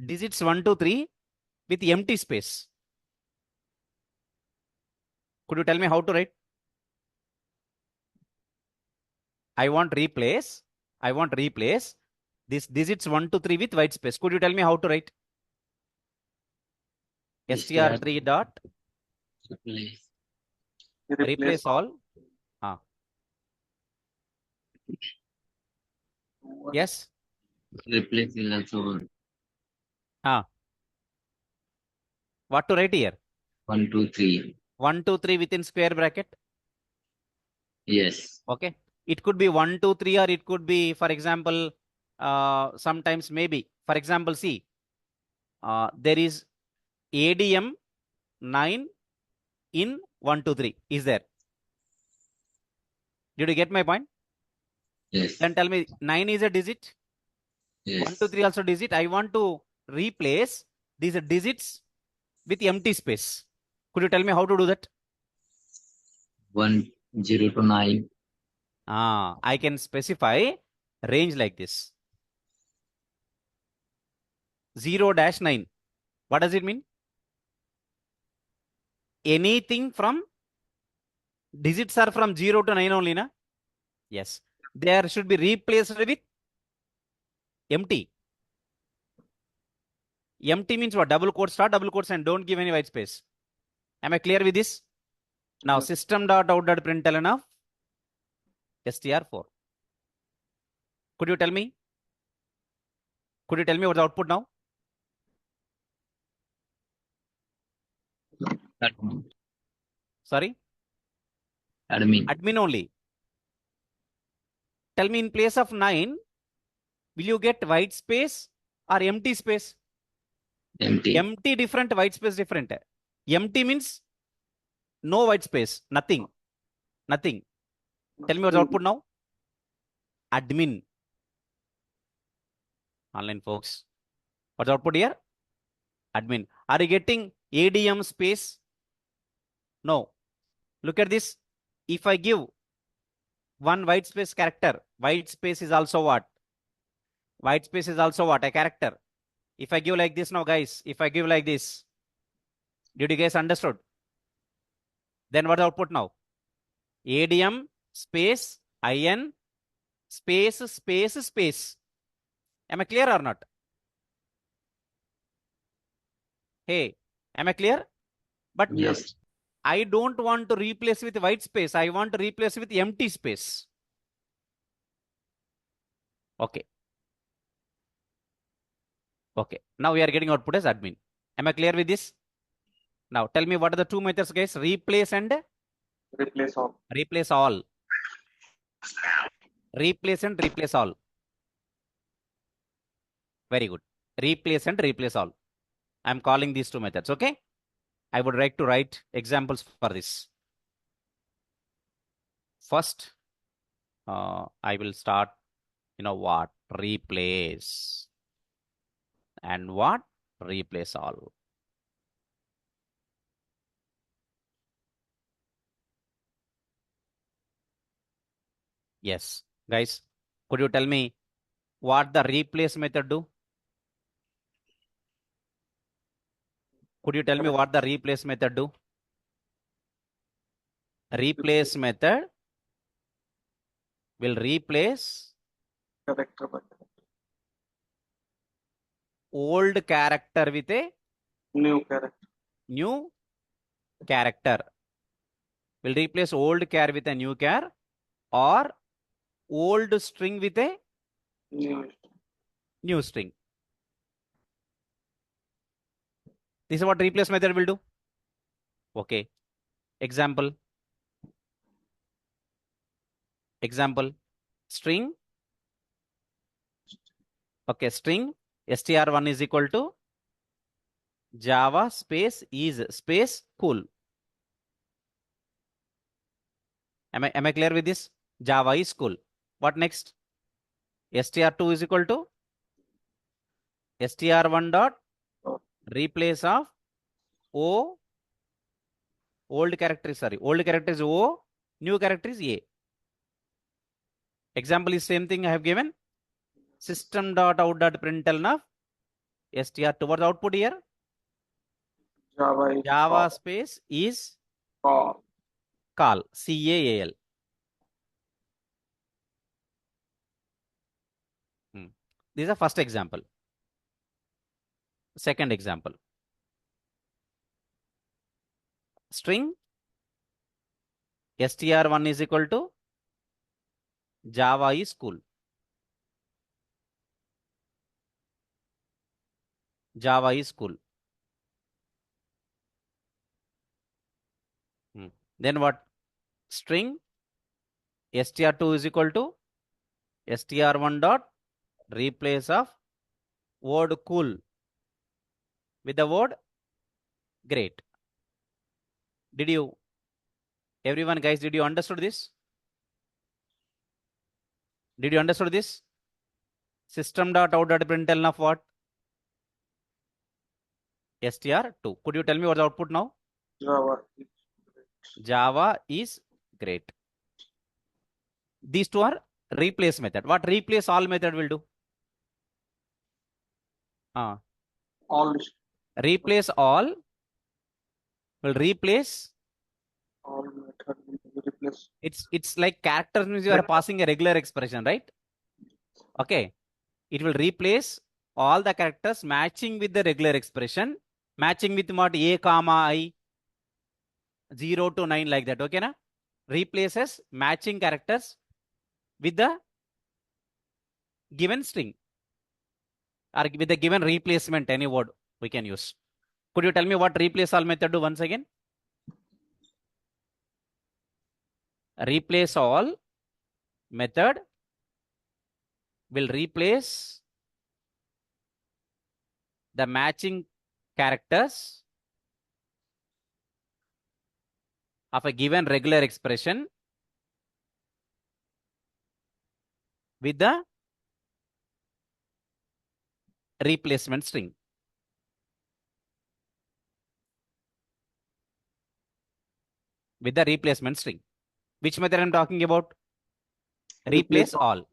digits 1, 2, 3 with empty space. Could you tell me how to write? I want replace this digits 1, 2, 3 with white space. Could you tell me how to write? str3 dot replace all. Yes. Replace will also What to write here? 1, 2, 3. 1, 2, 3 within square bracket. Yes. Okay. It could be 1, 2, 3, or it could be, for example, sometimes maybe, for example, see, there is ADM 9 in 1, 2, 3. Is there? Did you get my point? Yes. Then tell me 9 is a digit. Yes. 1, 2, 3 also digit. I want to replace these digits with empty space. Could you tell me how to do that? 1, 0 to 9. I can specify range like this. 0-9. What does it mean? Anything from digits are from 0 to 9 only, na? Yes. There should be replaced with empty. Empty means what? Double quotes, start double quotes, and don't give any white space. Am I clear with this? Now Yes. system.out.println of str4. Could you tell me? Could you tell me what's the output now? Admin. Sorry? Admin. Admin only. Tell me, in place of 9, will you get white space or empty space? Empty. Empty different, white space different. Empty means no white space, nothing. Nothing. Tell me what's the output now? Admin. Online folks. What's the output here? Admin. Are you getting ADM space? No. Look at this. If I give one white space character, white space is also what? White space is also what? A character. If I give like this now, guys, if I give like this, did you guys understood? Then what's the output now? ADM space IN space space space. Am I clear or not? Hey, am I clear? But Yes. I don't want to replace with white space. I want to replace with empty space. Okay. Okay. Now we are getting output as admin. Am I clear with this? Now tell me what are the two methods, guys? Replace and Replace all. replace all. Replace and replace all. Very good. Replace and replace all. I'm calling these two methods. Okay. I would like to write examples for this. First, I will start, what? Replace. And what? Replace all. Yes. Guys, could you tell me what the replace method do? Could you tell me what the replace method do? Replace method will replace Character by character. old character with a New character. new character. Will replace old char with a new char, or old string with a New. new string. This is what replace method will do. Okay. Example. String. Okay, string str1 is equal to Java space is space cool. Am I clear with this? Java is cool. What next? str2 is equal to str1 dot replace of O old character is O, new character is A. Example is same thing I have given. System dot out dot println of str2. What's the output here? Java space is call. call, CAAL. This is the first example. Second example. String str1 is equal to Java is cool. Java is cool. Then what? String str2 is equal to str1 dot replace of word cool with the word great. Everyone guys, did you understood this? Did you understood this? System dot out dot println of what? str2. Could you tell me what's the output now? Java is great. These two are replace method. What replace all method will do? All Replace all will replace. method will replace. It's like characters means you are passing a regular expression, right? Okay. It will replace all the characters matching with the regular expression. Matching with what? A comma I 0 to 9 like that. Okay na? Replaces matching characters with the given string or with the given replacement, any word we can use. Could you tell me what replace all method do once again? Replace all method will replace the matching characters of a given regular expression with the replacement string. With the replacement string. Which method I'm talking about? Replace all.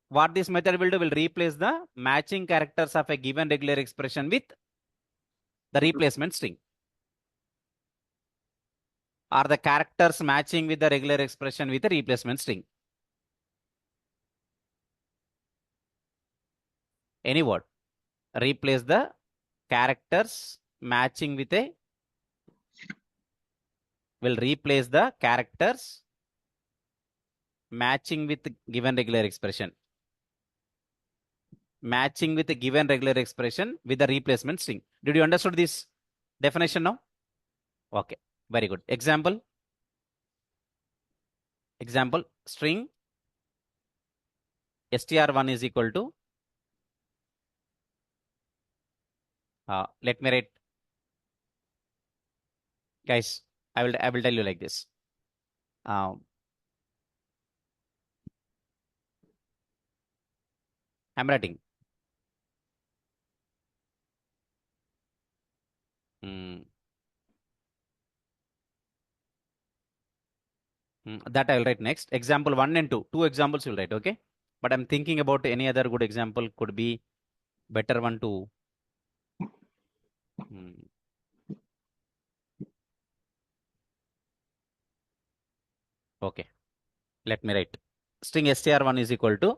What this method will do will replace the matching characters of a given regular expression with the replacement string. Or the characters matching with the regular expression with the replacement string. Any word. Replace the characters matching with a will replace the characters matching with given regular expression. Matching with a given regular expression with the replacement string. Did you understood this definition now? Okay, very good. Example. String str1 is equal to let me write, guys. I will tell you like this. I'm writing. That I will write next. Example 1 and 2. 2 examples will write, okay? But I'm thinking about any other good example could be better one to. Okay. Let me write. String str1 is equal to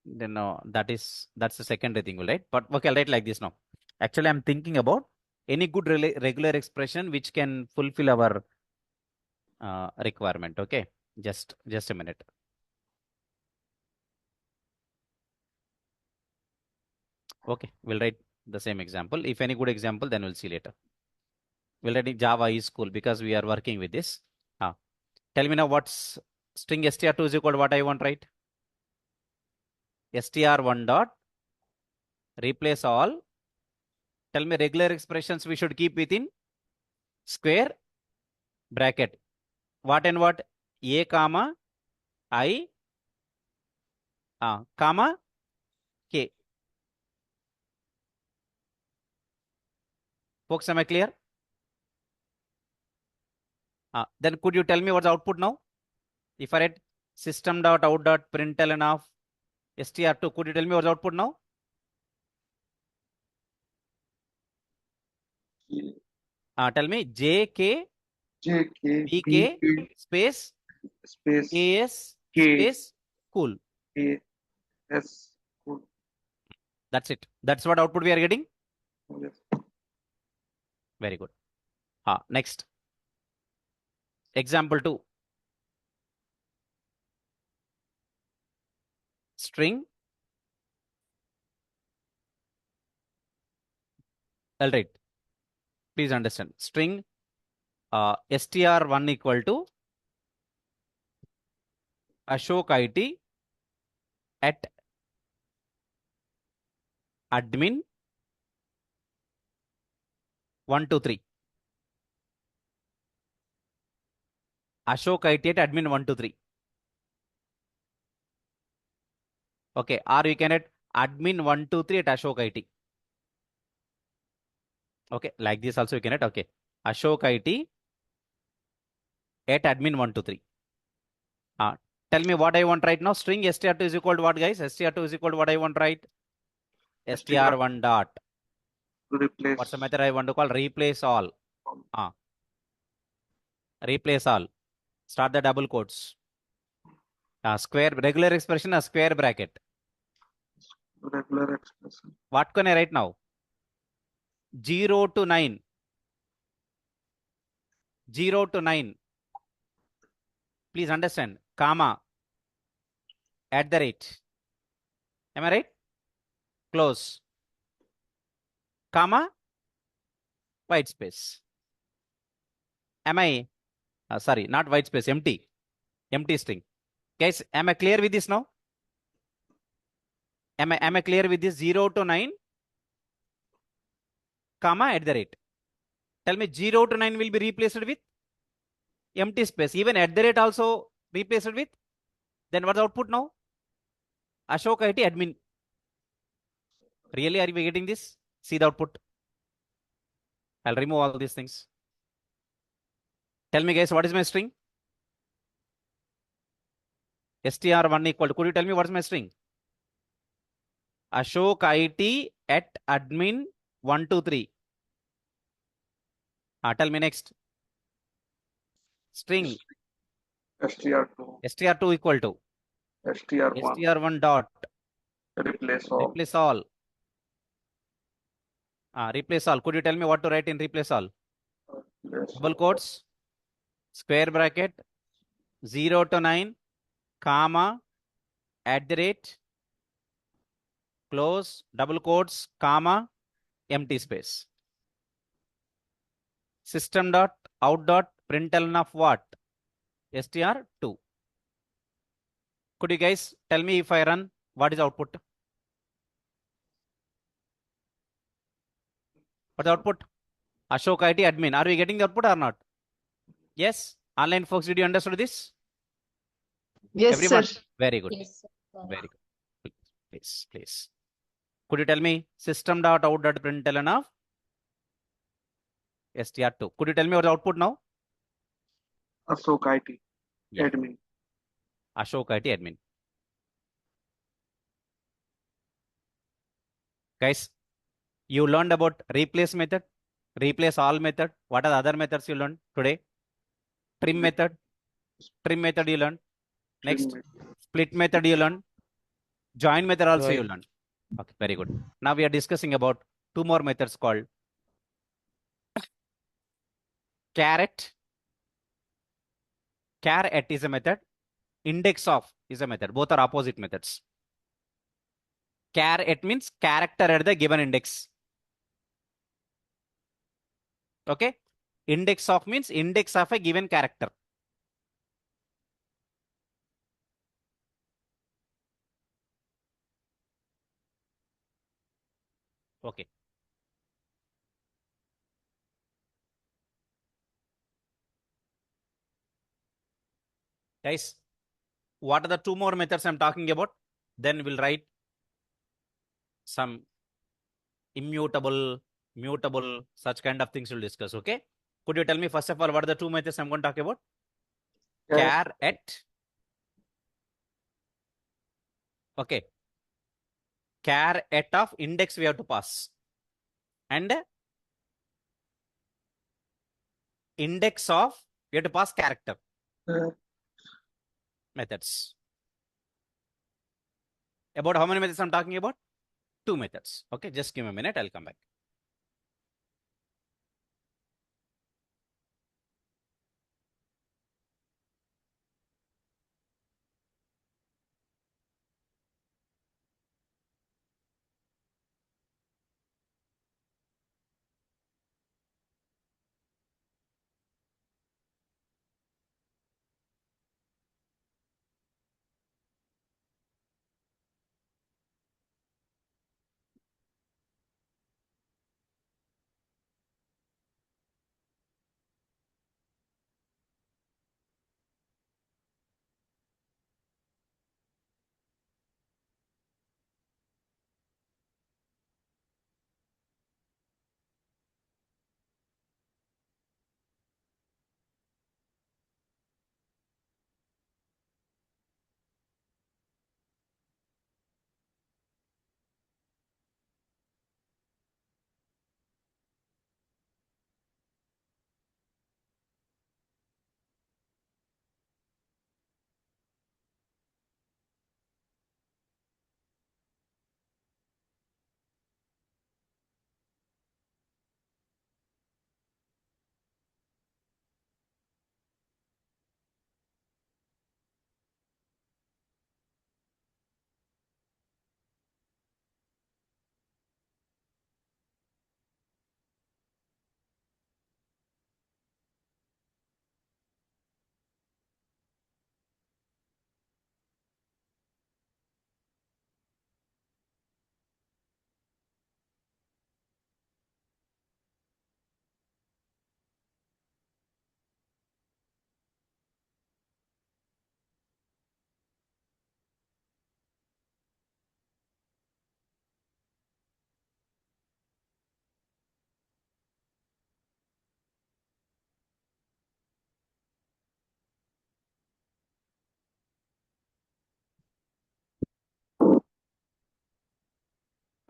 then that's the secondary thing, right? But okay, I'll write like this now. Actually, I'm thinking about any good regular expression which can fulfill our requirement. Okay, just a minute. Okay, we'll write the same example. If any good example, then we'll see later. We'll write in Java is cool because we are working with this. Tell me now what's string str2 is equal to what I want, right? str1 dot replace all. Tell me regular expressions we should keep within square bracket. What and what? A comma I comma K. Folks, am I clear? Then could you tell me what's the output now? If I write system.out.println of str2, could you tell me what's the output now? Tell me JK JK BK space space AS K space cool. AS cool. That's it. That's what output we are getting. Yes. Very good. Next. Example 2. String. All right. Please understand. String str1 equal to Ashok IT at admin 123. Ashok IT at admin 123. Okay, or we can at admin 123 at Ashok IT. Okay, like this also you can at okay. Ashok IT at admin 123. Tell me what I want right now. String str2 is equal to what, guys? str2 is equal to what I want, right? str1 dot. Replace. What's the method I want to call? Replace all. Replace all. Start the double quotes. Square regular expression, a square bracket. Regular expression. What can I write now? 0 to 9. 0 to 9. Please understand. Comma. At the rate. Am I right? Close. Comma. White space. Am I? Sorry, not white space. Empty. Empty string. Guys, am I clear with this now? Am I clear with this? 0 to 9. Comma at the rate. Tell me 0 to 9 will be replaced with empty space. Even at the rate also replaced with. Then what's the output now? Ashok IT admin. Really, are we getting this? See the output. I'll remove all these things. Tell me, guys, what is my string? str1 equal to, could you tell me what's my string? Ashok IT at admin 123. Tell me next. String str2. str2 equal to str1. str1 dot Replace all. replace all. Replace all. Could you tell me what to write in replace all? Replace Double all. quotes, square bracket, 0 to 9, comma, at the rate, close, double quotes, comma, empty space. System dot out dot println of what? str2. Could you guys tell me if I run, what is output? What's the output? Ashok IT admin. Are we getting the output or not? Yes? Online folks, did you understand this? Yes, Everyone? sir. Very good. Yes, sir. Very good. Please. Could you tell me system.out.println of str2? Could you tell me what's the output now? Ashok IT. Yeah. Admin. Ashok IT admin. Guys, you learned about replace method, replace all method. What are the other methods you learned today? Trim method. Trim method you learned. Next, split method you learned. Join method also you learned. Okay, very good. Now we are discussing about two more methods called caret Char at is a method. Index of is a method. Both are opposite methods. Char at means character at the given index. Okay. Index of means index of a given character. Okay. Guys, what are the two more methods I'm talking about? Then we'll write some immutable, mutable, such kind of things we'll discuss. Okay. Could you tell me first of all what are the two methods I'm going to talk about? Char at. Okay. Char at of index we have to pass. And index of we have to pass character. Methods. About how many methods I'm talking about? Two methods. Okay, just give me a minute. I'll come back.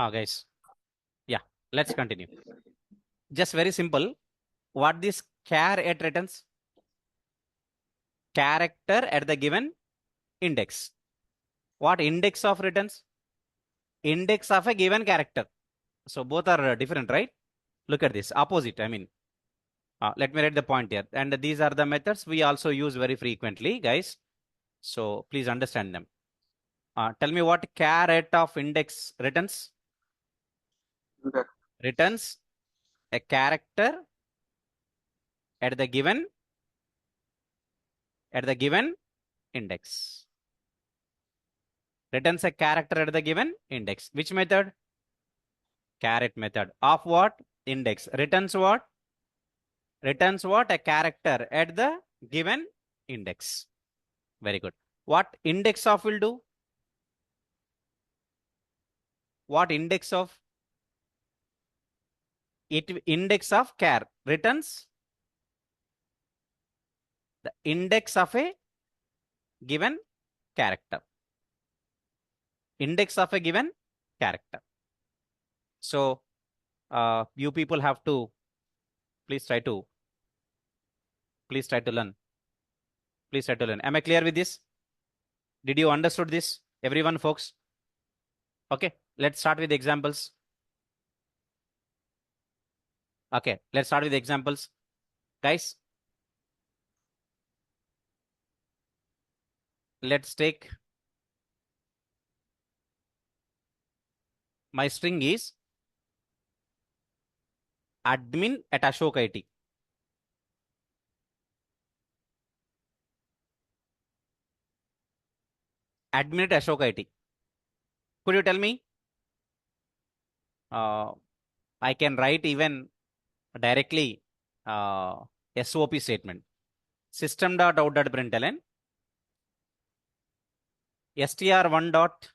Guys. Yeah, let's continue. Just very simple. What this char at returns? Character at the given index. What index of returns? Index of a given character. So both are different, right? Look at this. Opposite, I mean. Let me write the point here. And these are the methods we also use very frequently, guys. So please understand them. Tell me what char at of index returns? Returns a character at the given index. Returns a character at the given index. Which method? Caret method. Of what? Index. Returns what? Returns what? A character at the given index. Very good. What index of will do? What index of? It index of char returns the index of a given character. Index of a given character. So you people have to please try to learn. Please try to learn. Am I clear with this? Did you understood this? Everyone, folks? Okay, let's start with examples. Okay, let's start with examples. Guys, let's take my string is admin at Ashok IT. Admin at Ashok IT. Could you tell me? I can write even directly SOP statement. System.out.println str1 dot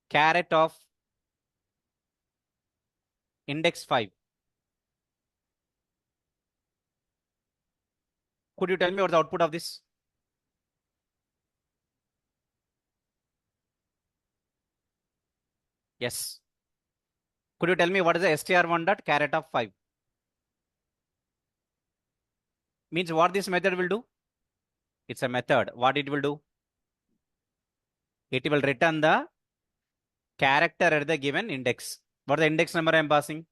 caret of index 5. Could you tell me what the output of this? Yes. Could you tell me what is the str1 dot caret of 5? Means what this method will do? It's a method. What it will do? It will return the character at the given index. What the index number I am passing?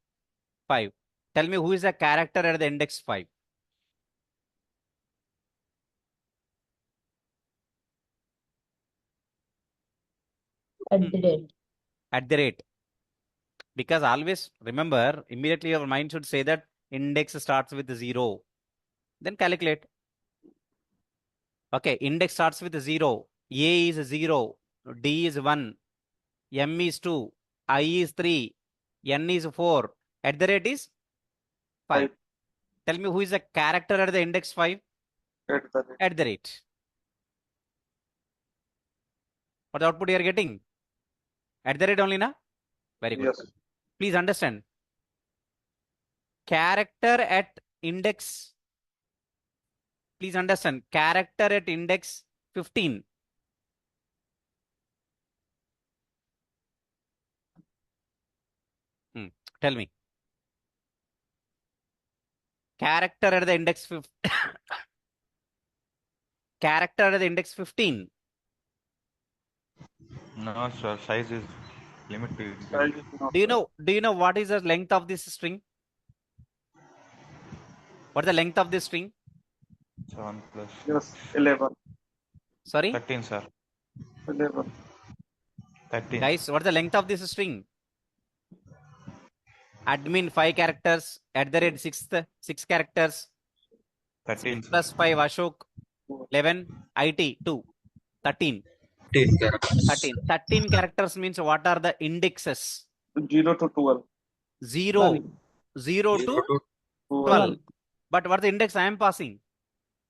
5. Tell me who is the character at the index 5? At the rate. At the rate. Because always remember, immediately your mind should say that index starts with 0. Then calculate. Okay, index starts with 0. A is 0. D is 1. M is 2. I is 3. N is 4. At the rate is 5. Tell me who is the character at the index 5? At the rate. At the rate. What the output you are getting? At the rate only, na? Very good. Yes. Please understand. Character at index. Please understand. Character at index 15. Tell me. Character at the index character at the index 15. No, sir. Size is limit to Size is not Do you there. know what is the length of this string? What is the length of this string? 7 plus Yes, 11. Sorry? 13, sir. 11. 13. Guys, what is the length of this string? Admin 5 characters, at the rate 6 characters, 13, plus sir. 5 Ashok, 11, IT 2, 13. 10 characters. 13 characters means what are the indexes? 0 to 12. 0 to 12. But what the index I am passing?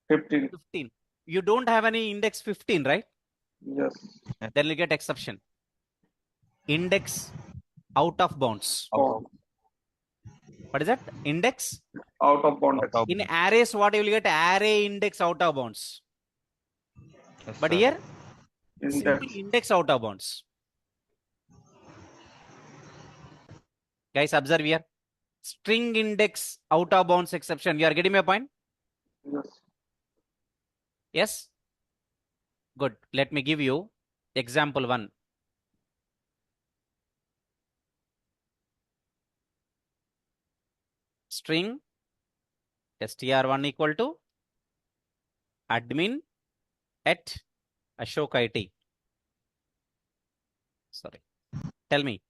15. 15. You don't have any index 15, right? Yes. Then you get exception. Index out of bounds. Bound. What is that? Index? Out of bound. Out of- In arrays, what you will get? Array index out of bounds. Yes, But sir. here, Index. simple index out of bounds. Guys, observe here. String index out of bounds exception. You are getting my point? Yes. Yes? Good. Let me give you example 1. String str1 equal to admin at Ashok IT. Sorry. Tell me.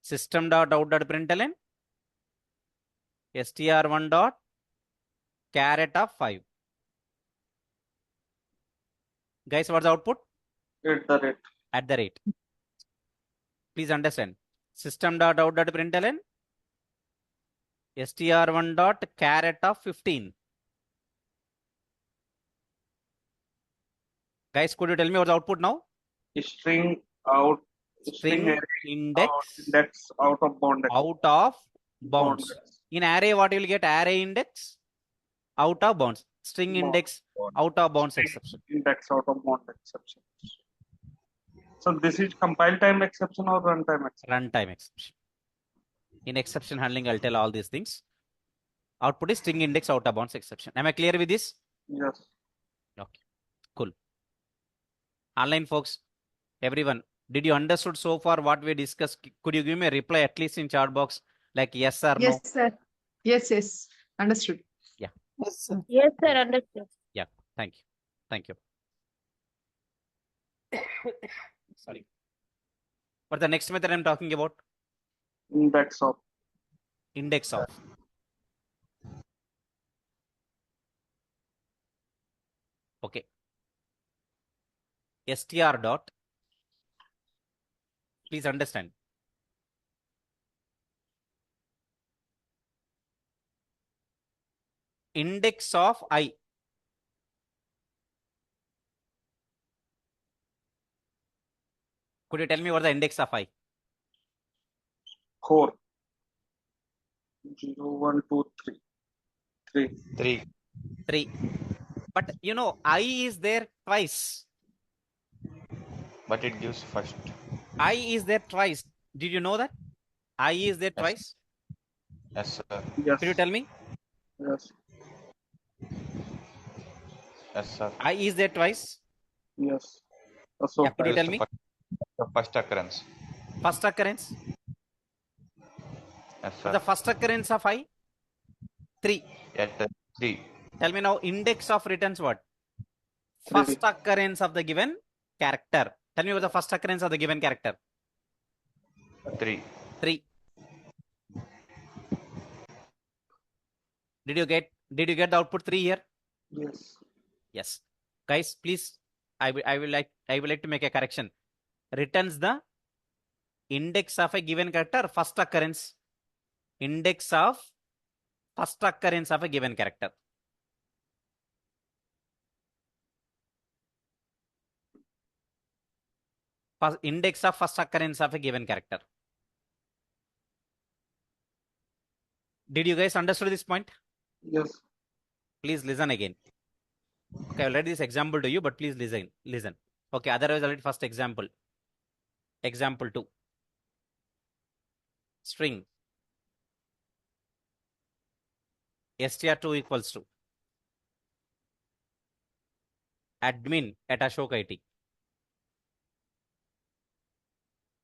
System.out.println str1 dot caret of 5. Guys, what's the output? At the rate. At the rate. Please understand. System.out.println str1 dot caret of 15. Guys, could you tell me what's the output now? String out. String array index index out of bound. out of bounds. In array, what you will get? Array index out of bounds. String Bound. index out of bounds exception. Index out of bound exception. So this is compile time exception or runtime exception? Runtime exception. In exception handling, I'll tell all these things. Output is string index out of bounds exception. Am I clear with this? Yes. Okay, cool. Online folks, everyone, did you understood so far what we discussed? Could you give me a reply at least in chat box, like yes or no? Yes, sir. Yes. Understood. Yes, sir. Yes, sir, understood. Thank you. Thank you. Sorry. But the next method I'm talking about, Index of. index of. Okay. str dot. Please understand. Index of I. Could you tell me what the index of I? 4. 0, 1, 2, 3. 3. 3. 3. But you know, I is there twice. But it gives first. I is there twice. Did you know that? I is there Yes. twice. Yes, sir. Yes. Could you tell me? Yes. Yes, sir. I is there twice. Yes. Yeah, Ashok. could you Gives tell me? the first occurrence. First occurrence. Yes, So sir. the first occurrence of I, 3. At 3. Tell me now, index of returns what? 3. First occurrence of the given character. Tell me what the first occurrence of the given character. 3. 3. Did you get the output 3 here? Yes. Yes. Guys, please, I will like to make a correction. Returns the index of a given character, first occurrence. Index of first occurrence of a given character. Index of first occurrence of a given character. Did you guys understand this point? Yes. Please listen again. Okay, I'll write this example to you, but please listen. Okay, otherwise I'll write first example. Example 2. String str2 equals to admin at Ashok IT.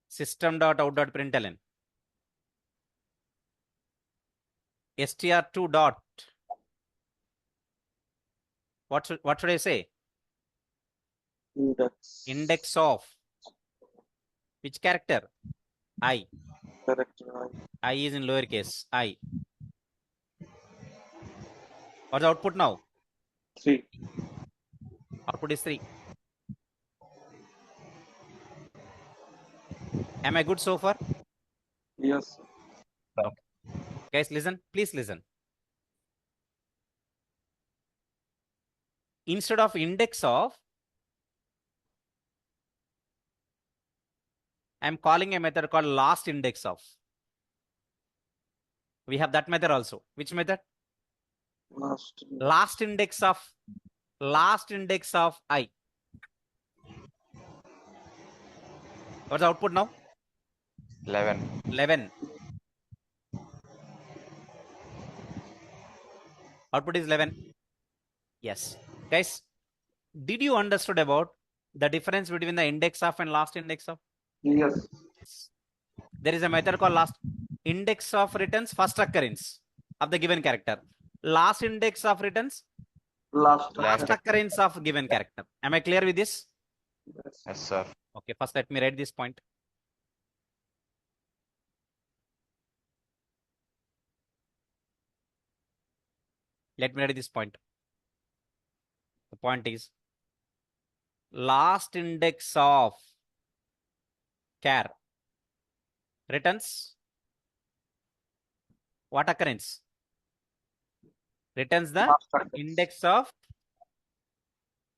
System.out.println. str2 dot. What should I say? Index. Index of which character? I. Character. I is in lowercase I. What's the output now? 3. Output is 3. Am I good so far? Yes. Guys, listen. Please listen. Instead of index of, I'm calling a method called last index of. We have that method also. Which method? Last. Last index of I. What's the output now? 11. 11. Output is 11. Yes. Guys, did you understood about the difference between the index of and last index of? Yes. There is a method called last index of returns first occurrence of the given character. Last index of returns Last. last occurrence of given character. Am I clear with this? Yes. Yes, sir. Okay, first let me write this point. Let me write this point. The point is last index of char returns what occurrence? Returns the Last occurrence. index of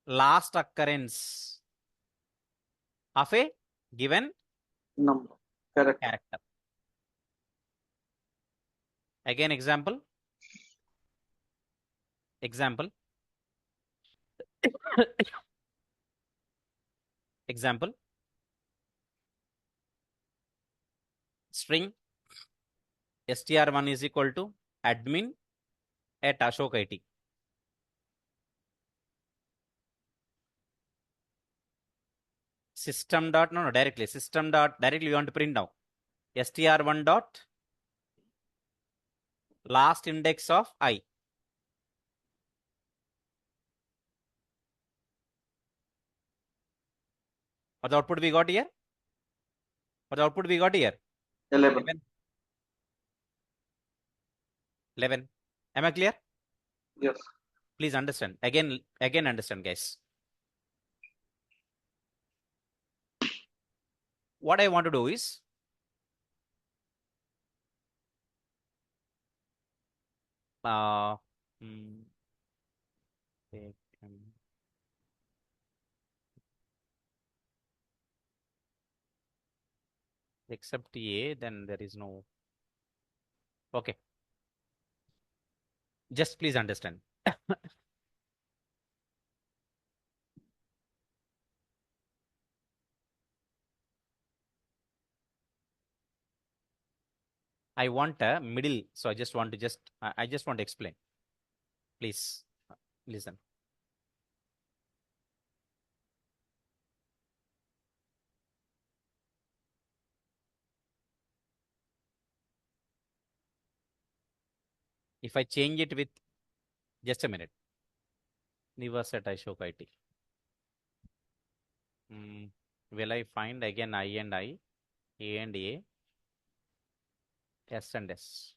last occurrence of a given Number. Character. character. Again, example. Example. Example. String str1 is equal to admin at Ashok IT. System dot, no, directly. System dot, directly you want to print now. str1 dot last index of I. What the output we got here? What the output we got here? 11. 11. 11. Am I clear? Yes. Please understand. Again understand, guys. What I want to do is except A, then there is no. Okay. Just please understand. I want a middle, so I just want to I just want to explain. Please listen. If I change it with just a minute. Nivas at Ashok IT. Will I find again I and I, A and A, S and S?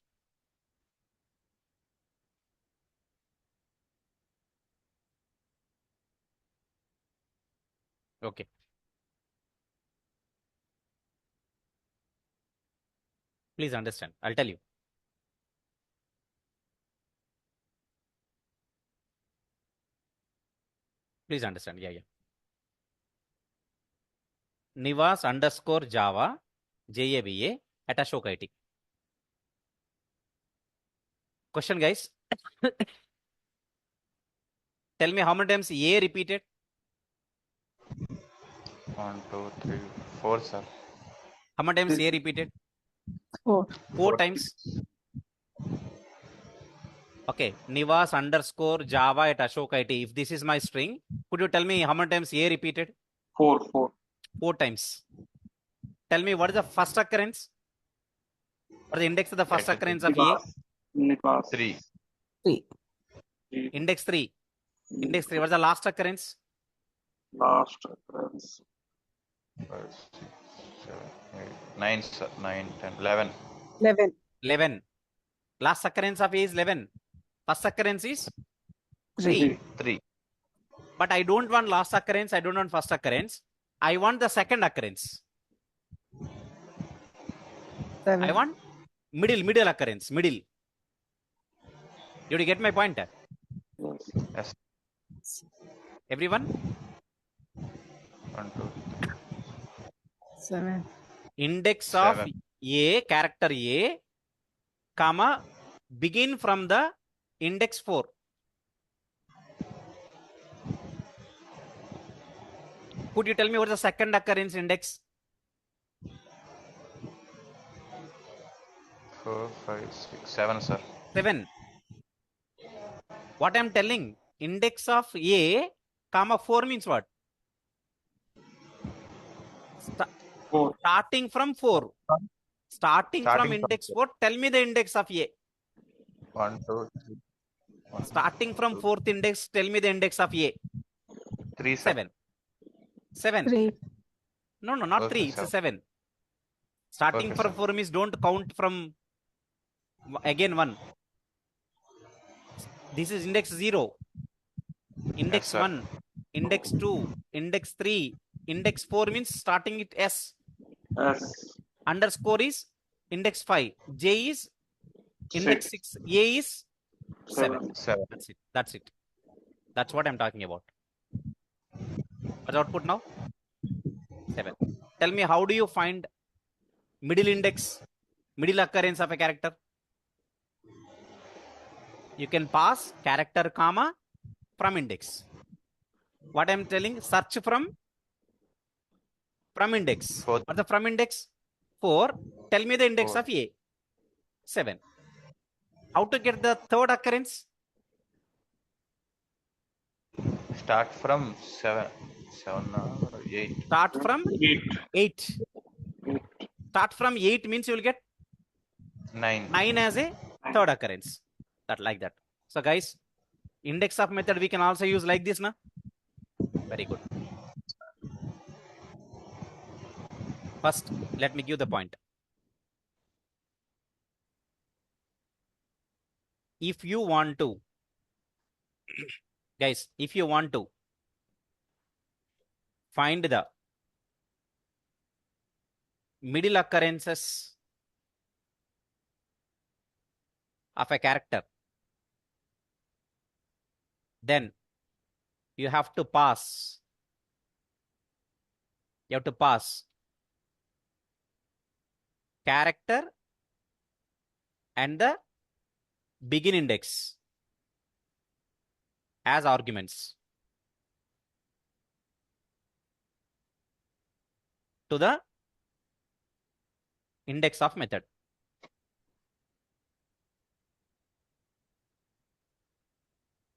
Okay. Please understand. I'll tell you. Please understand. Yeah. Nivas underscore Java, JAVA at Ashok IT. Question, guys. Tell me how many times A repeated? 1, 2, 3, 4, sir. How many times A repeated? 4. 4 times. Okay. Nivas underscore Java at Ashok IT. If this is my string, could you tell me how many times A repeated? 4. 4 times. Tell me what is the first occurrence? What is the index of the first occurrence of A? Nikas. 3. 3. Index 3. Index 3. What is the last occurrence? Last occurrence. 5, 6, 7, 8, 9, sir. 9, 10, 11. 11. 11. Last occurrence of A is 11. First occurrence is 3. 3. But I don't want last occurrence. I don't want first occurrence. I want the second occurrence. 7. I want middle occurrence. Middle. Did you get my point? Yes. Everyone? 1, 2, 7. Index of 7. A, character A, comma, begin from the index 4. Could you tell me what is the second occurrence index? 4, 5, 6, 7, sir. 7. What I am telling, index of A, comma 4 means what? 4. Starting from 4. Starting from Starting index from 4, tell me the index of A. 1, 2, 3. 1, Starting from 4th index, tell me the index of A. 3, sir. 7. 7. 3. No, not Okay, 3. It's sir. a 7. Starting Okay, from sir. 4 means don't count from again 1. This is index 0. Index sir. 1. Index 2. Index 3. Index 4 means starting with S. S. Underscore is index 5. J is index 6. A is 7. 7. That's it. That's what I'm talking about. What's the output now? 7. Tell me, how do you find middle index, middle occurrence of a character? You can pass character comma from index. What I'm telling, search from index. Fourth. What's the from index? 4. Tell me the index 4. of A. 7. How to get the third occurrence? Start from 7. 7 or 8. Start from 8. Start from 8 means you will get 9. 9 as a third occurrence. Like that. So guys, index of method we can also use like this, na? Very good. First, let me give the point. If you want to, guys, if you want to find the middle occurrences of a character, then you have to pass. You have to pass character and the begin index as arguments to the index of method.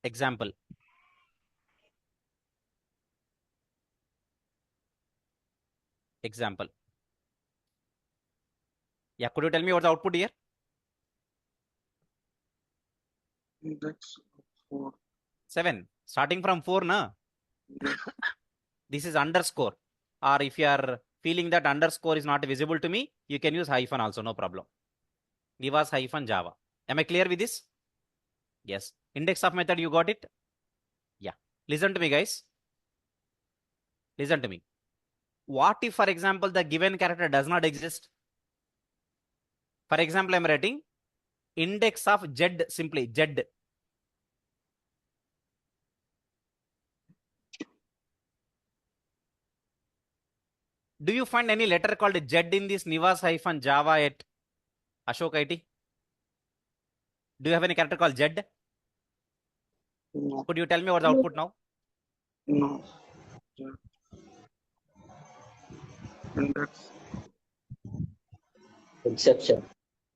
Example. Example. Yeah, could you tell me what's the output here? Index 4. 7. Starting from 4, na? Yes. This is underscore. Or if you are feeling that underscore is not visible to me, you can use hyphen also, no problem. Nivas hyphen Java. Am I clear with this? Yes. Index of method, you got it? Yeah. Listen to me, guys. Listen to me. What if, for example, the given character does not exist? For example, I'm writing index of Z, simply Z. Do you find any letter called Z in this Nivas hyphen Java at Ashok IT? Do you have any character called Z? No. Could you tell me what's the output now? No. Yeah. Index. Exception.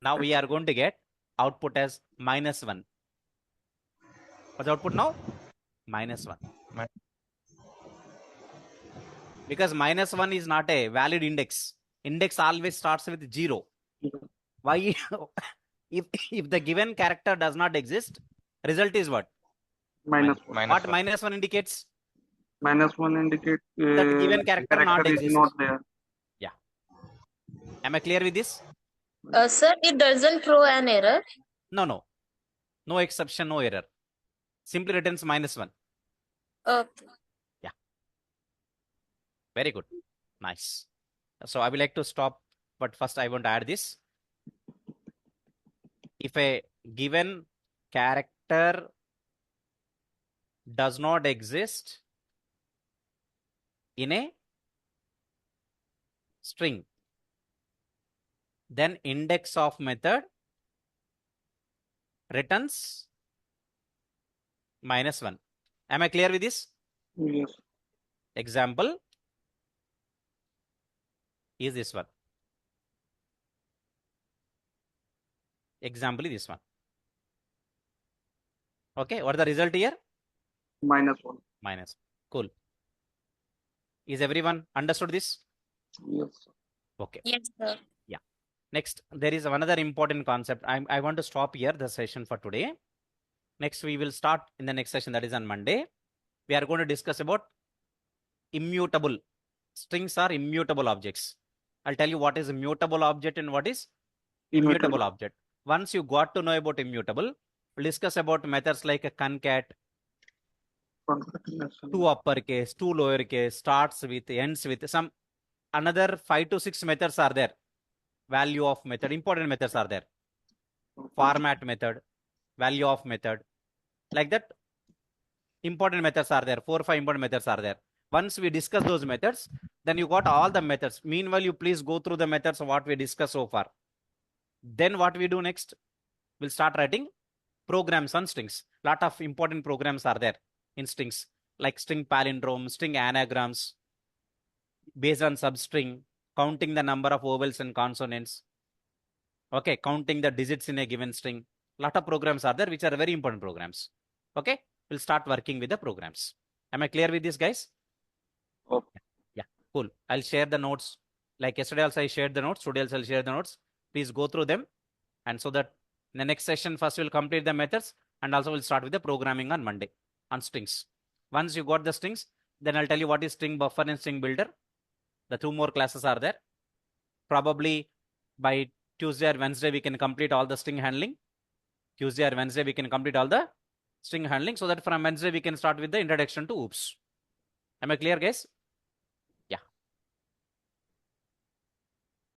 Now we are going to get output as -1. What's the output now? -1. Because -1 is not a valid index. Index always starts with 0. Why? if the given character does not exist, result is what? Minus What -1 indicates? -1 indicate That given character not is exist. not there. Yeah. Am I clear with this? Sir, it doesn't throw an error. No. No exception, no error. Simply returns -1. Okay. Very good. Nice. So I would like to stop, but first I want to add this. If a given character does not exist in a string, then index of method returns -1. Am I clear with this? Yes. Example is this one. Example is this one. Okay, what is the result here? -1. Minus. Cool. Is everyone understood this? Yes. Okay. Yes, sir. Next, there is another important concept. I want to stop here the session for today. Next, we will start in the next session, that is on Monday. We are going to discuss about immutable. Strings are immutable objects. I'll tell you what is immutable object and what is immutable object. Once you got to know about immutable, we'll discuss about methods like a concat, Concatenation. 2 uppercase, 2 lowercase, starts with, ends with, some another 5 to 6 methods are there. Value of method, important methods are there. Format method, value of method, like that. Important methods are there. 4 or 5 important methods are there. Once we discuss those methods, then you got all the methods. Meanwhile, you please go through the methods of what we discussed so far. Then what we do next, we'll start writing programs on strings. Lot of important programs are there in strings, like string palindrome, string anagrams, based on substring, counting the number of vowels and consonants. Okay, counting the digits in a given string. Lot of programs are there, which are very important programs. Okay, we'll start working with the programs. Am I clear with this, guys? Okay. Yeah, cool. I'll share the notes. Like yesterday also I shared the notes. Today also I'll share the notes. Please go through them. And so that in the next session, first we'll complete the methods and also we'll start with the programming on Monday on strings. Once you got the strings, then I'll tell you what is string buffer and string builder. The 2 more classes are there. probably by Tuesday or Wednesday, we can complete all the string handling. Tuesday or Wednesday, we can complete all the string handling, so that from Wednesday, we can start with the introduction to OOPS. Am I clear, guys?